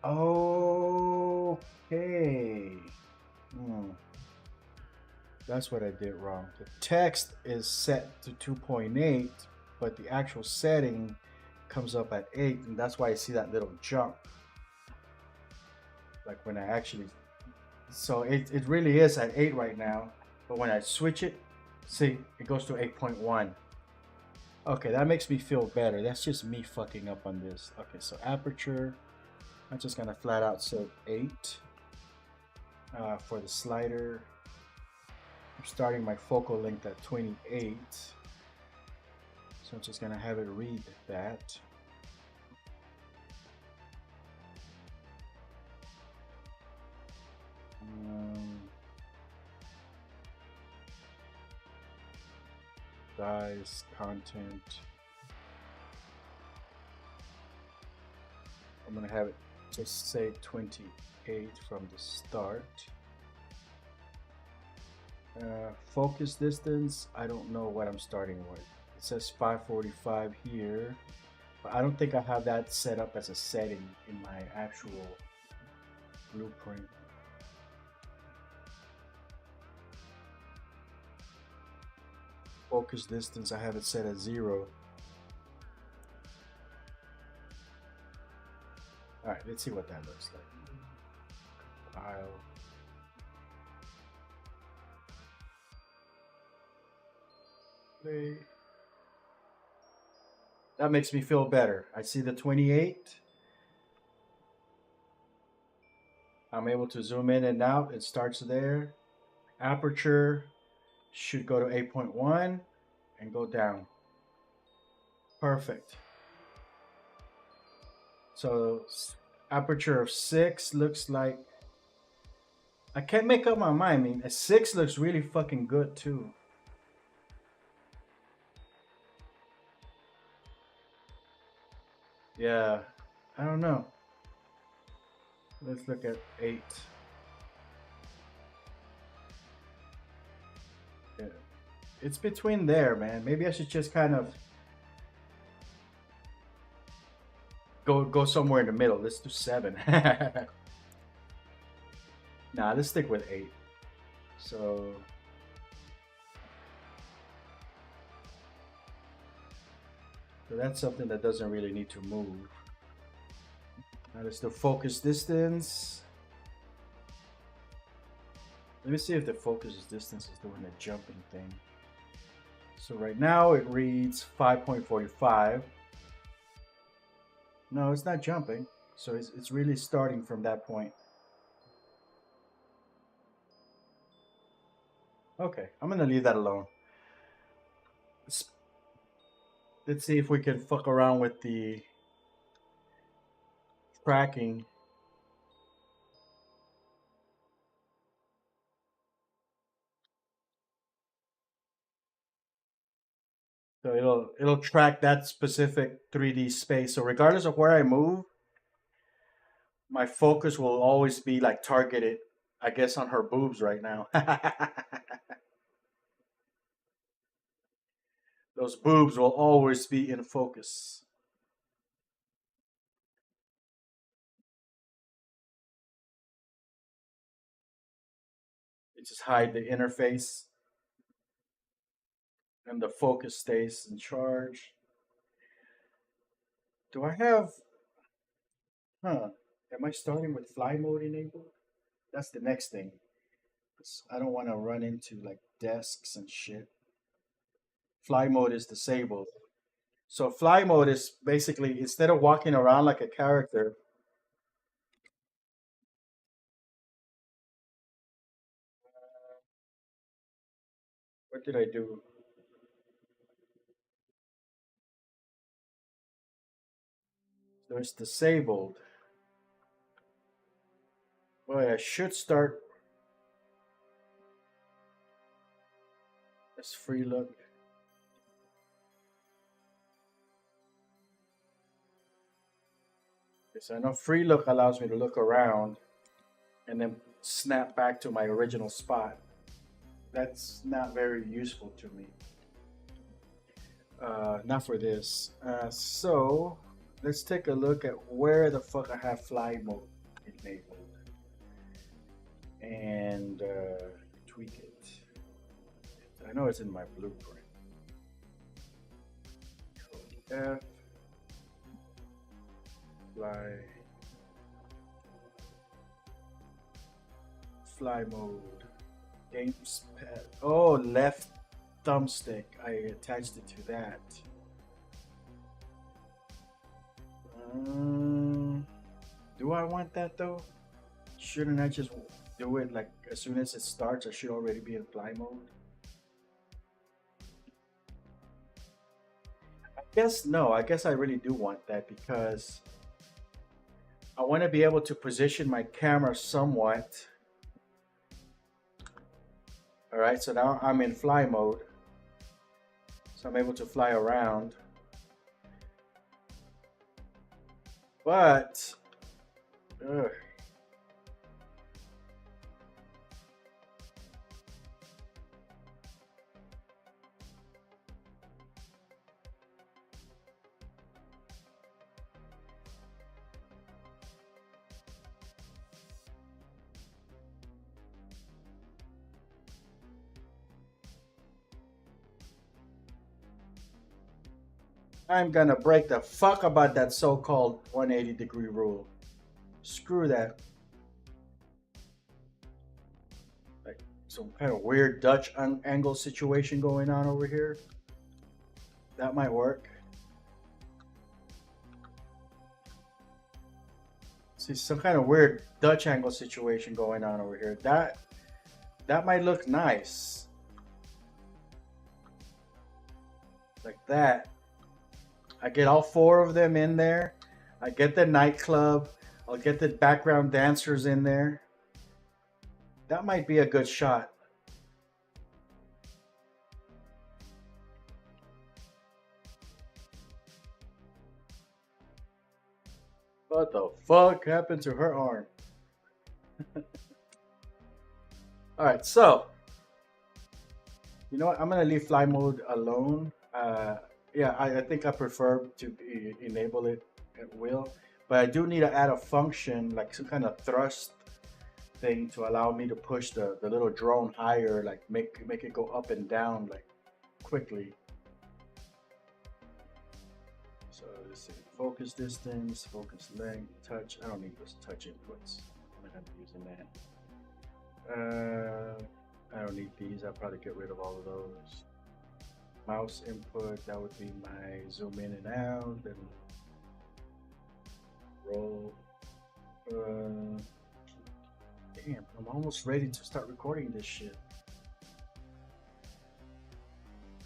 Okay. That's what I did wrong. The text is set to 2.8, but the actual setting comes up at 8, and that's why I see that little jump. Like when I actually, so it really is at 8 right now, but when I switch it, see, it goes to 8.1. Okay, that makes me feel better. That's just me fucking up on this. Okay, so aperture, I'm just gonna flat out say 8. For the slider, I'm starting my focal length at 28. So I'm just gonna have it read that. Size, content. I'm gonna have it just say 28 from the start. Focus distance, I don't know what I'm starting with. It says 545 here, but I don't think I have that set up as a setting in my actual blueprint. Focus distance, I have it set at 0. All right, let's see what that looks like. File. Play. That makes me feel better. I see the 28. I'm able to zoom in and out. It starts there. Aperture should go to 8.1 and go down. Perfect. So aperture of 6 looks like, I can't make up my mind. I mean, a 6 looks really fucking good too. Yeah, I don't know. Let's look at 8. Yeah. It's between there, man. Maybe I should just kind of go somewhere in the middle. Let's do 7. Nah, let's stick with 8. So that's something that doesn't really need to move. Now let's do focus distance. Let me see if the focus distance is doing a jumping thing. So right now it reads 5.45. No, it's not jumping. So it's really starting from that point. Okay, I'm gonna leave that alone. Let's see if we can fuck around with the tracking. So it'll track that specific 3D space. So regardless of where I move, my focus will always be like targeted, I guess, on her boobs right now. Those boobs will always be in focus. You just hide the interface and the focus stays in charge. Do I have, am I starting with fly mode enabled? That's the next thing. 'Cause I don't want to run into like desks and shit. Fly mode is disabled. So fly mode is basically instead of walking around like a character, what did I do? So it's disabled. Boy, I should start as free look. So I know free look allows me to look around and then snap back to my original spot. That's not very useful to me. Not for this. So let's take a look at where the fuck I have fly mode enabled and tweak it. I know it's in my blueprint. F fly mode gamepad. Oh, left thumbstick. I attached it to that. Do I want that though? Shouldn't I just do it like as soon as it starts? I should already be in fly mode. I guess no. I guess I really do want that because I want to be able to position my camera somewhat. All right, so now I'm in fly mode. So I'm able to fly around. But, ugh. I'm gonna break the fuck about that so-called 180-degree rule. Screw that. Like some kind of weird Dutch angle situation going on over here. That might work. See some kind of weird Dutch angle situation going on over here. That might look nice. Like that. I get all 4 of them in there. I get the nightclub. I'll get the background dancers in there. That might be a good shot. What the fuck happened to her arm? Alright, so. You know what? I'm going to leave fly mode alone. Yeah, I think I prefer to enable it at will. But I do need to add a function, like some kind of thrust thing to allow me to push the little drone higher, like make it go up and down like quickly. So let's see, focus distance, focus length, touch. I don't need those touch inputs. I'm not gonna be using that. I don't need these. I'll probably get rid of all of those. Mouse input, that would be my zoom in and out, and roll. Damn, I'm almost ready to start recording this shit.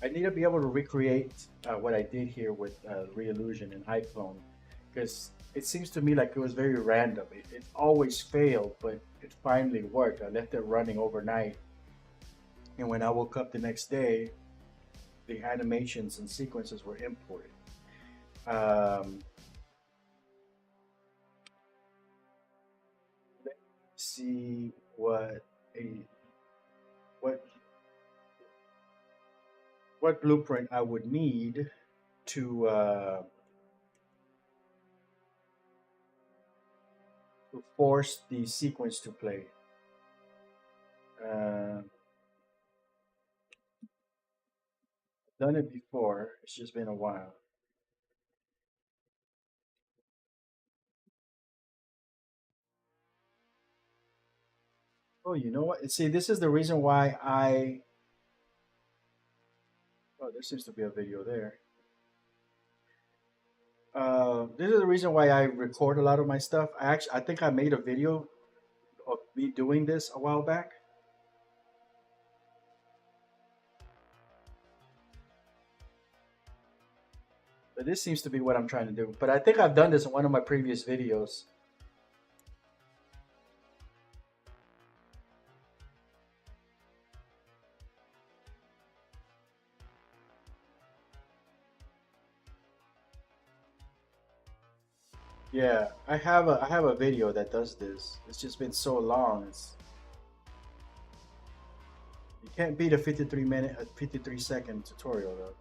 I need to be able to recreate what I did here with Re-Illusion and iclone, because it seems to me like it was very random. It always failed, but it finally worked. I left it running overnight, and when I woke up the next day, the animations and sequences were imported. Let's see what blueprint I would need to force the sequence to play. Done it before. It's just been a while. Oh, you know what? See, this is the reason why I. Oh, there seems to be a video there. This is the reason why I record a lot of my stuff. I think I made a video of me doing this a while back. But this seems to be what I'm trying to do. But I think I've done this in one of my previous videos. Yeah, I have a video that does this. It's just been so long. You can't beat a 53-second tutorial though.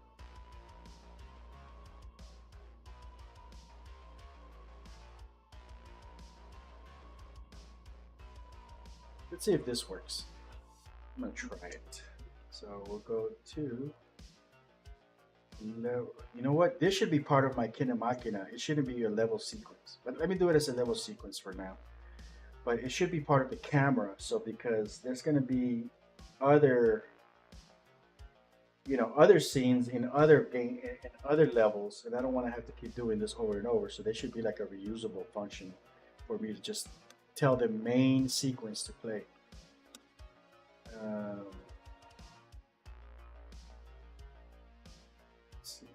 Let's see if this works. I'm gonna try it. So we'll go to level. You know what? This should be part of my kinemachina. It shouldn't be a level sequence. But let me do it as a level sequence for now. But it should be part of the camera. So because there's gonna be other, other scenes in other levels, and I don't want to have to keep doing this over and over. So there should be like a reusable function for me to just tell the main sequence to play. Let's see.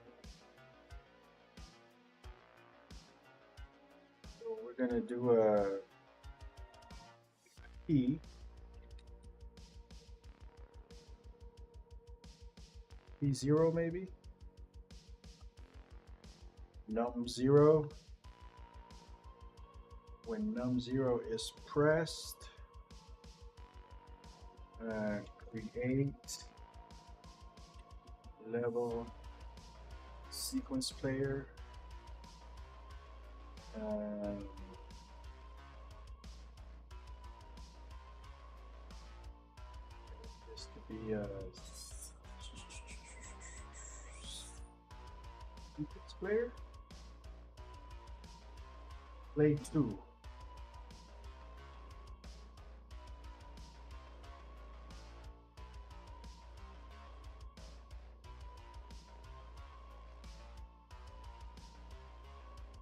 So we're gonna do a P. P0 maybe? Num0. When num0 is pressed, create level sequence player. This to be a sequence player. Play 2.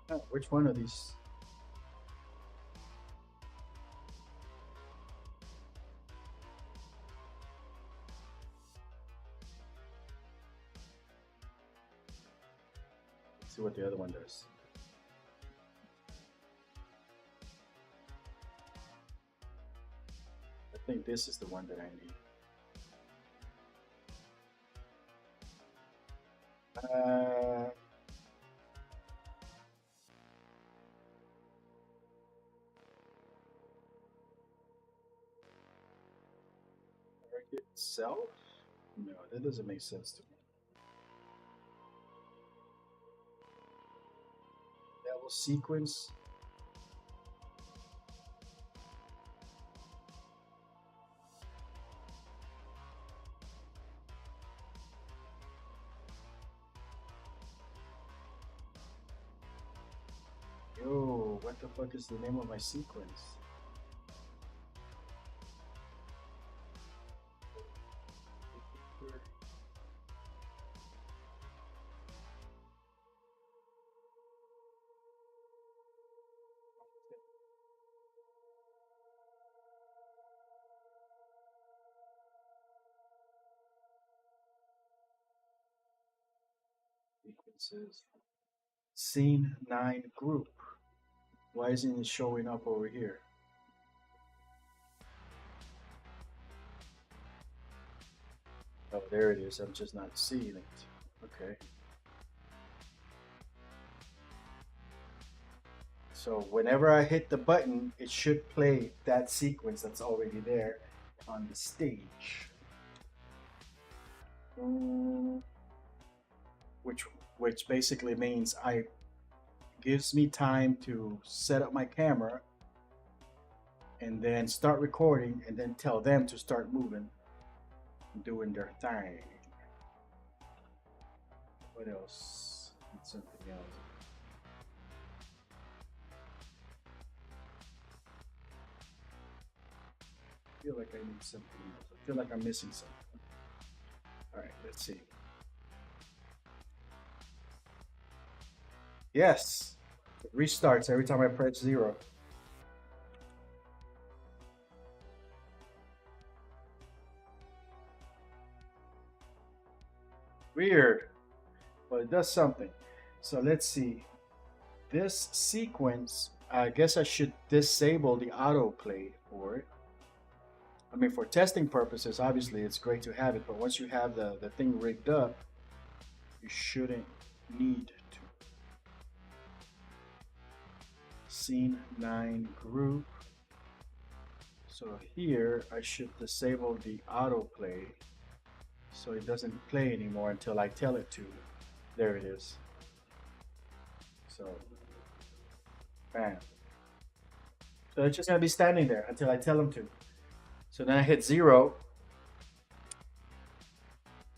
Oh, which one of these? Let's see what the other one does. I think this is the one that I need. Itself? No, that doesn't make sense to me. Level sequence. Yo, what the fuck is the name of my sequence? Sequences. Scene 9 group. Why isn't it showing up over here? Oh, there it is. I'm just not seeing it. Okay. So whenever I hit the button, it should play that sequence that's already there on the stage. Which basically means I gives me time to set up my camera and then start recording and then tell them to start moving, doing their thing. What else? Something else. I feel like I need something else. I feel like I'm missing something. All right, let's see. Yes, it restarts every time I press 0. Weird, but it does something. So let's see. This sequence, I guess I should disable the autoplay for it. I mean, for testing purposes, obviously it's great to have it, but once you have the thing rigged up, you shouldn't need to. Scene 9 group. So here I should disable the autoplay so it doesn't play anymore until I tell it to. There it is. So, bam. So it's just gonna be standing there until I tell them to. So then I hit 0.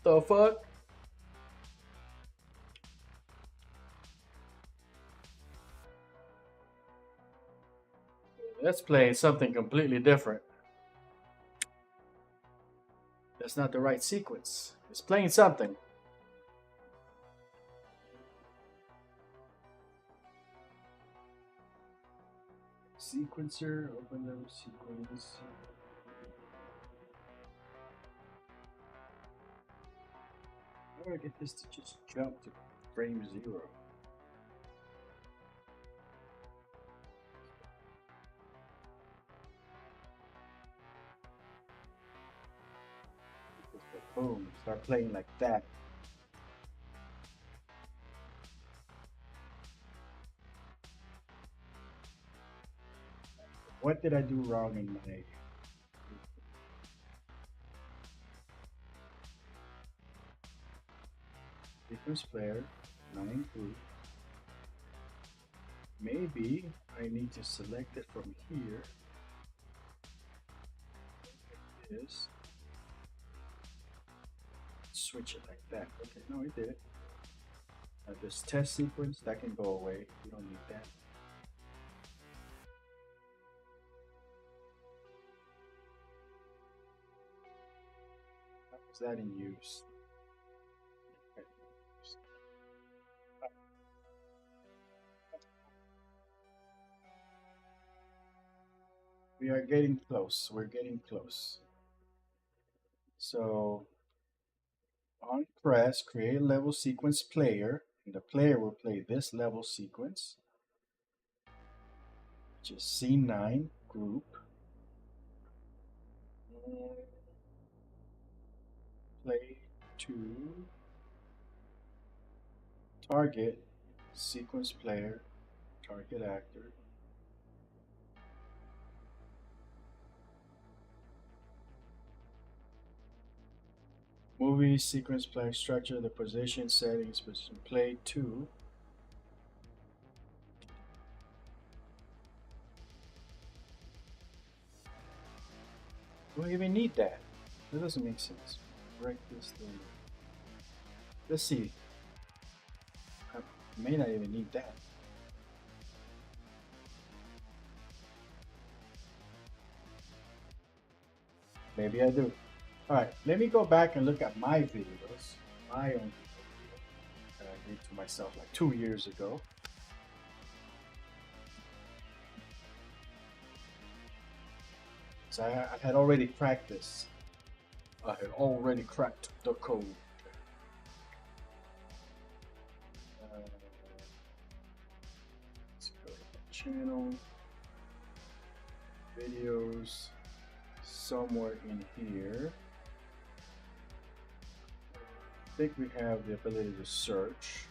The fuck? Let's play something completely different. That's not the right sequence. It's playing something. Sequencer, open level sequence. How do I get this to just jump to frame 0? Boom, start playing like that. What did I do wrong in my sequence player 9 group? Maybe I need to select it from here. Like this. Switch it like that. Okay, no, it did. Now this test sequence, that can go away. You don't need that. How is that in use? Okay. We are getting close. We're getting close. So on press, create level sequence player, and the player will play this level sequence, which is C9 group. Play to target sequence player, target actor. Movie sequence player structure, the position settings, position play to Do I even need that? That doesn't make sense. Break this thing. Let's see. I may not even need that. Maybe I do. Alright, let me go back and look at my videos. My own video that I made to myself like 2 years ago. So I had already cracked this. I had already cracked the code. Let's go to the channel. Videos. Somewhere in here. I think we have the ability to search.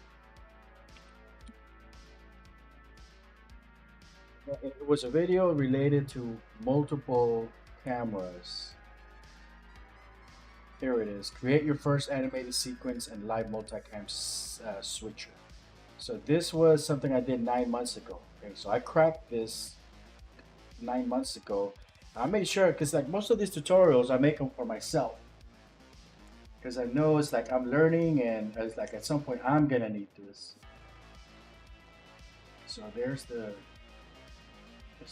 It was a video related to multiple cameras. Here it is. Create your first animated sequence and live multicam switcher. So this was something I did 9 months ago. Okay, so I cracked this 9 months ago. I made sure, because like most of these tutorials, I make them for myself. Because I know it's like I'm learning, and it's like at some point I'm gonna need this. So there's a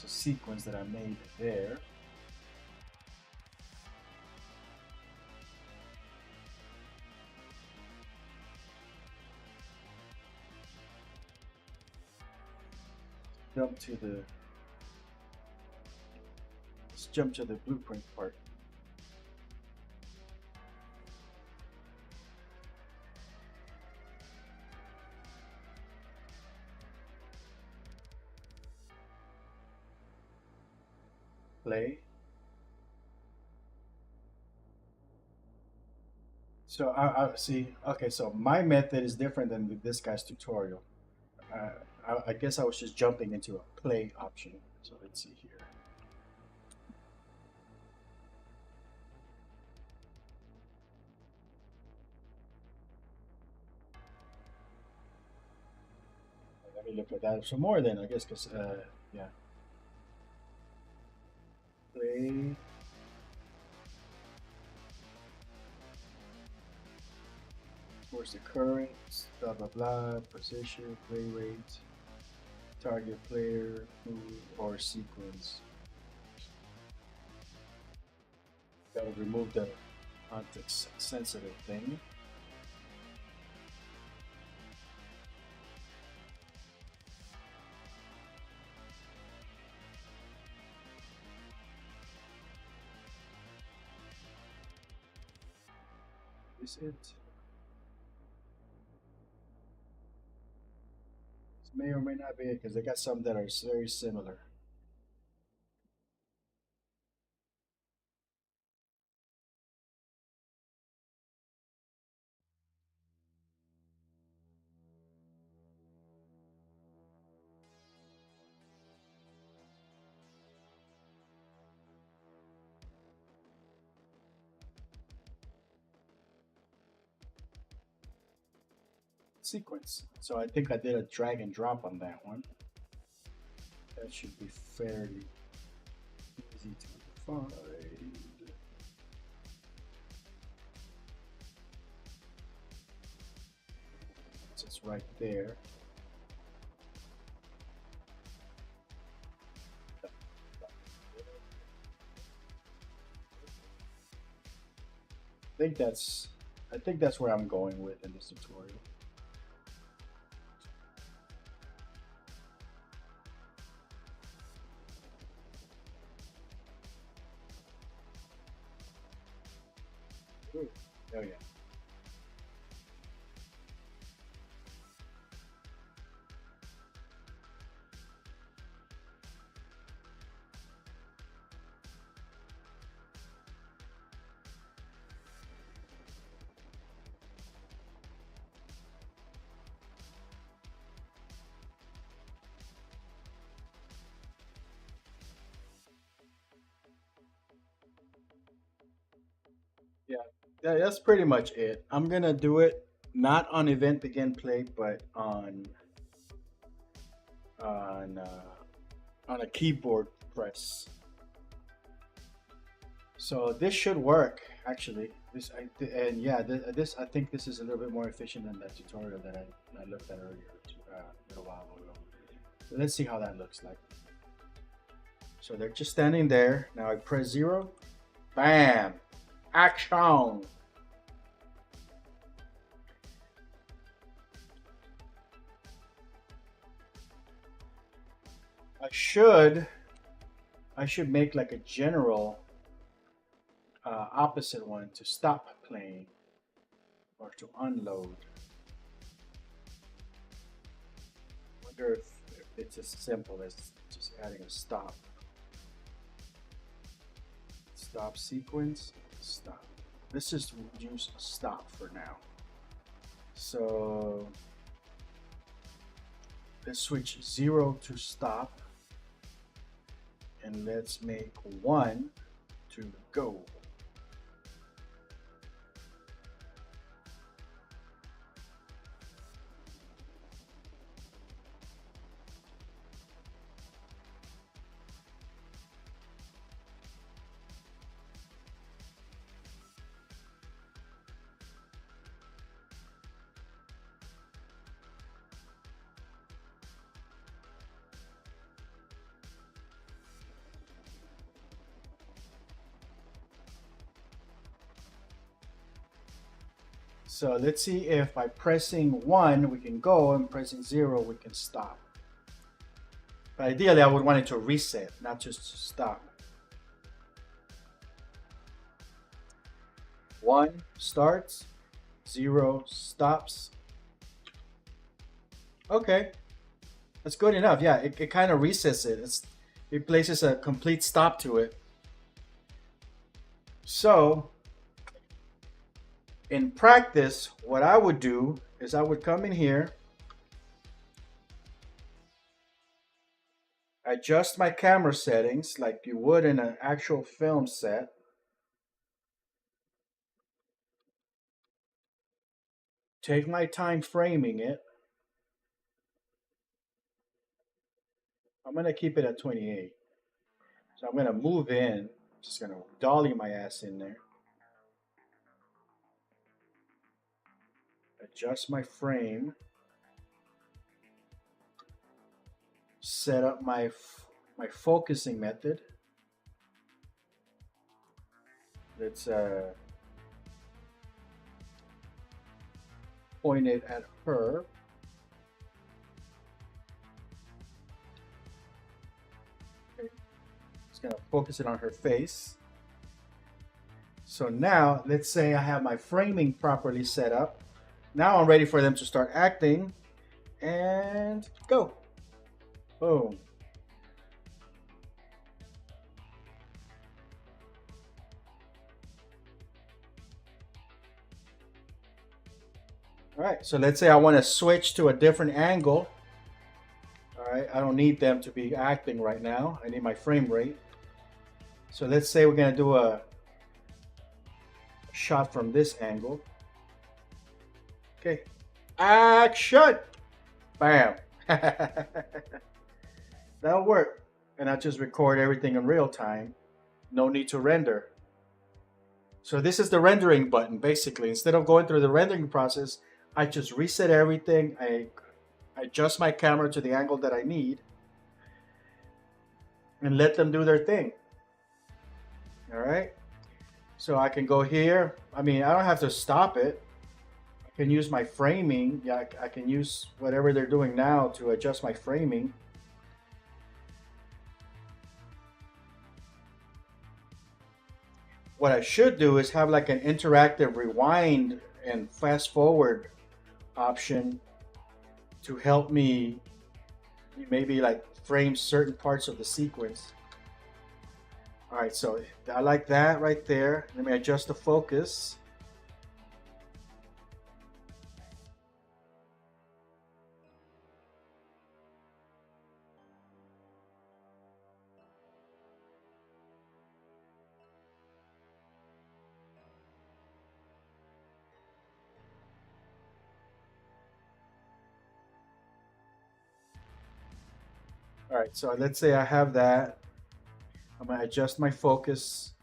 sequence that I made there. Let's jump to the blueprint part. Play. So I see. Okay, so my method is different than this guy's tutorial. I guess I was just jumping into a play option. So let's see here. Let me look at that some more then, I guess, because, yeah. Play. Where's the current, blah, blah, blah, position, play rate, target player, move, or sequence. Gotta remove the context sensitive thing. Is it? This may or may not be it, because they got some that are very similar. Sequence. So I think I did a drag and drop on that one. That should be fairly easy to find. So it's right there. I think that's where I'm going with in this tutorial. Ooh, oh yeah. Yeah, that's pretty much it. I'm gonna do it not on event begin play, but on a keyboard press. So this should work actually. This and yeah, this I think this is a little bit more efficient than that tutorial that I looked at earlier a little while ago. So let's see how that looks like. So they're just standing there. Now I press 0. Bam! Action! I should make like a general opposite one to stop playing or to unload. Wonder if it's as simple as just adding a stop. Stop sequence, stop. Let's just use a stop for now. So let's switch 0 to stop. And let's make 1 to go. So let's see if by pressing 1 we can go and pressing 0 we can stop. But ideally I would want it to reset, not just to stop. 1 starts, 0 stops. Okay, that's good enough. Yeah, it kind of resets it. It places a complete stop to it. So in practice, what I would do is I would come in here, adjust my camera settings like you would in an actual film set. Take my time framing it. I'm going to keep it at 28. So I'm going to move in, just going to dolly my ass in there. Adjust my frame. Set up my focusing method. Let's point it at her. Okay. Just gonna focus it on her face. So now, let's say I have my framing properly set up. Now I'm ready for them to start acting, and go. Boom. All right, so let's say I want to switch to a different angle. All right, I don't need them to be acting right now. I need my frame rate. So let's say we're going to do a shot from this angle. Okay, action! Bam! That'll work. And I just record everything in real time. No need to render. So this is the rendering button, basically. Instead of going through the rendering process, I just reset everything. I adjust my camera to the angle that I need and let them do their thing. All right. So I can go here. I mean, I don't have to stop it. I can use my framing. Yeah, I can use whatever they're doing now to adjust my framing. What I should do is have like an interactive rewind and fast forward option to help me maybe like frame certain parts of the sequence. All right, so I like that right there. Let me adjust the focus. All right, so let's say I have that. I'm gonna adjust my focus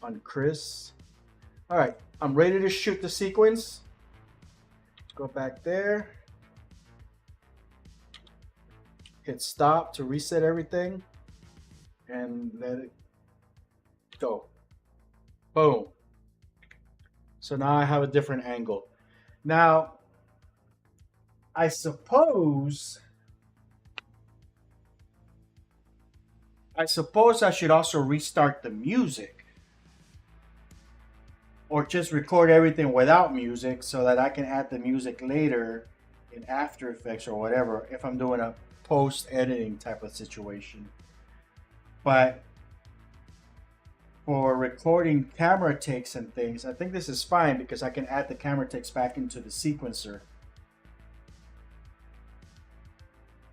on Chris. All right, I'm ready to shoot the sequence. Go back there. Hit stop to reset everything. And let it go. Boom. So now I have a different angle. Now, I suppose I should also restart the music or just record everything without music so that I can add the music later in After Effects or whatever if I'm doing a post editing type of situation. But for recording camera takes and things, I think this is fine because I can add the camera takes back into the sequencer.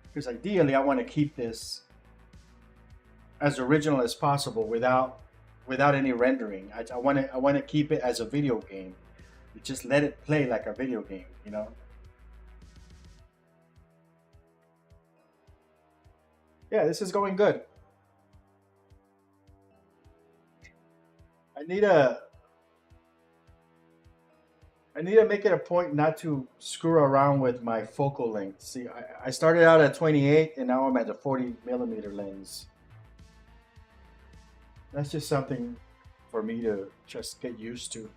Because ideally I want to keep this as original as possible without any rendering. I want to keep it as a video game. Just let it play like a video game, you know. Yeah, this is going good. I need a I need to make it a point not to screw around with my focal length. See, I started out at 28 and now I'm at the 40 millimeter lens. That's just something for me to just get used to.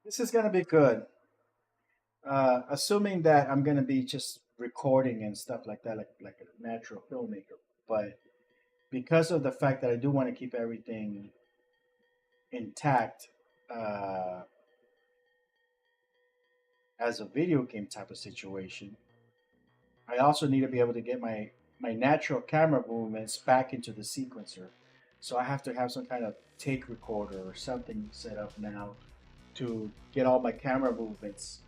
This is gonna be good. Assuming that I'm gonna be just recording and stuff like that, like a natural filmmaker. But because of the fact that I do want to keep everything intact uh, as a video game type of situation, I also need to be able to get my natural camera movements back into the sequencer. So I have to have some kind of take recorder or something set up now to get all my camera movements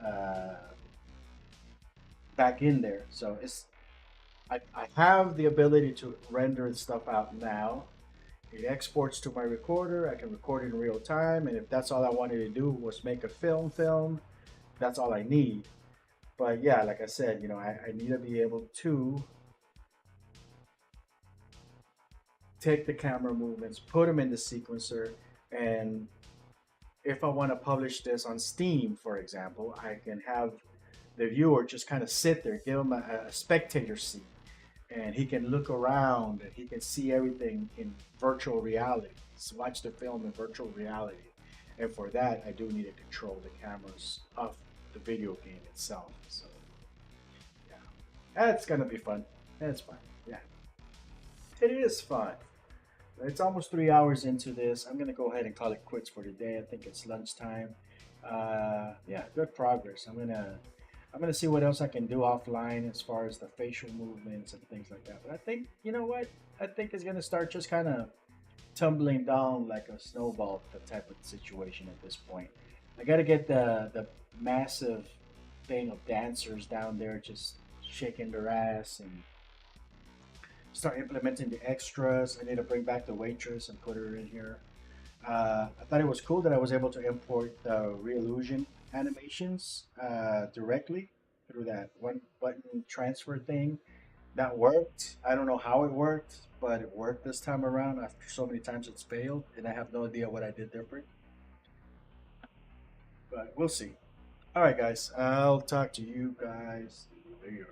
back in there. So I have the ability to render stuff out now. It exports to my recorder. I can record in real time, and if that's all I wanted to do was make a film, that's all I need. But yeah, like I said, you know, I need to be able to take the camera movements, put them in the sequencer, and if I want to publish this on Steam, for example, I can have the viewer just kind of sit there, give him a spectator seat, and he can look around and he can see everything in virtual reality. So watch the film in virtual reality. And for that, I do need to control the cameras of the video game itself. So, yeah, that's gonna be fun. That's fun. Yeah, it is fun. It's almost 3 hours into this. I'm gonna go ahead and call it quits for today. I think it's lunchtime. Yeah, good progress. I'm gonna see what else I can do offline as far as the facial movements and things like that. But I think, you know what? I think it's gonna start just kind of tumbling down like a snowball type of situation at this point. I got to get the massive thing of dancers down there just shaking their ass and start implementing the extras. I need to bring back the waitress and put her in here. I thought it was cool that I was able to import the Reillusion animations directly through that one button transfer thing. That worked. I don't know how it worked, but it worked this time around after so many times it's failed, and I have no idea what I did different. But we'll see. All right, guys. I'll talk to you guys later.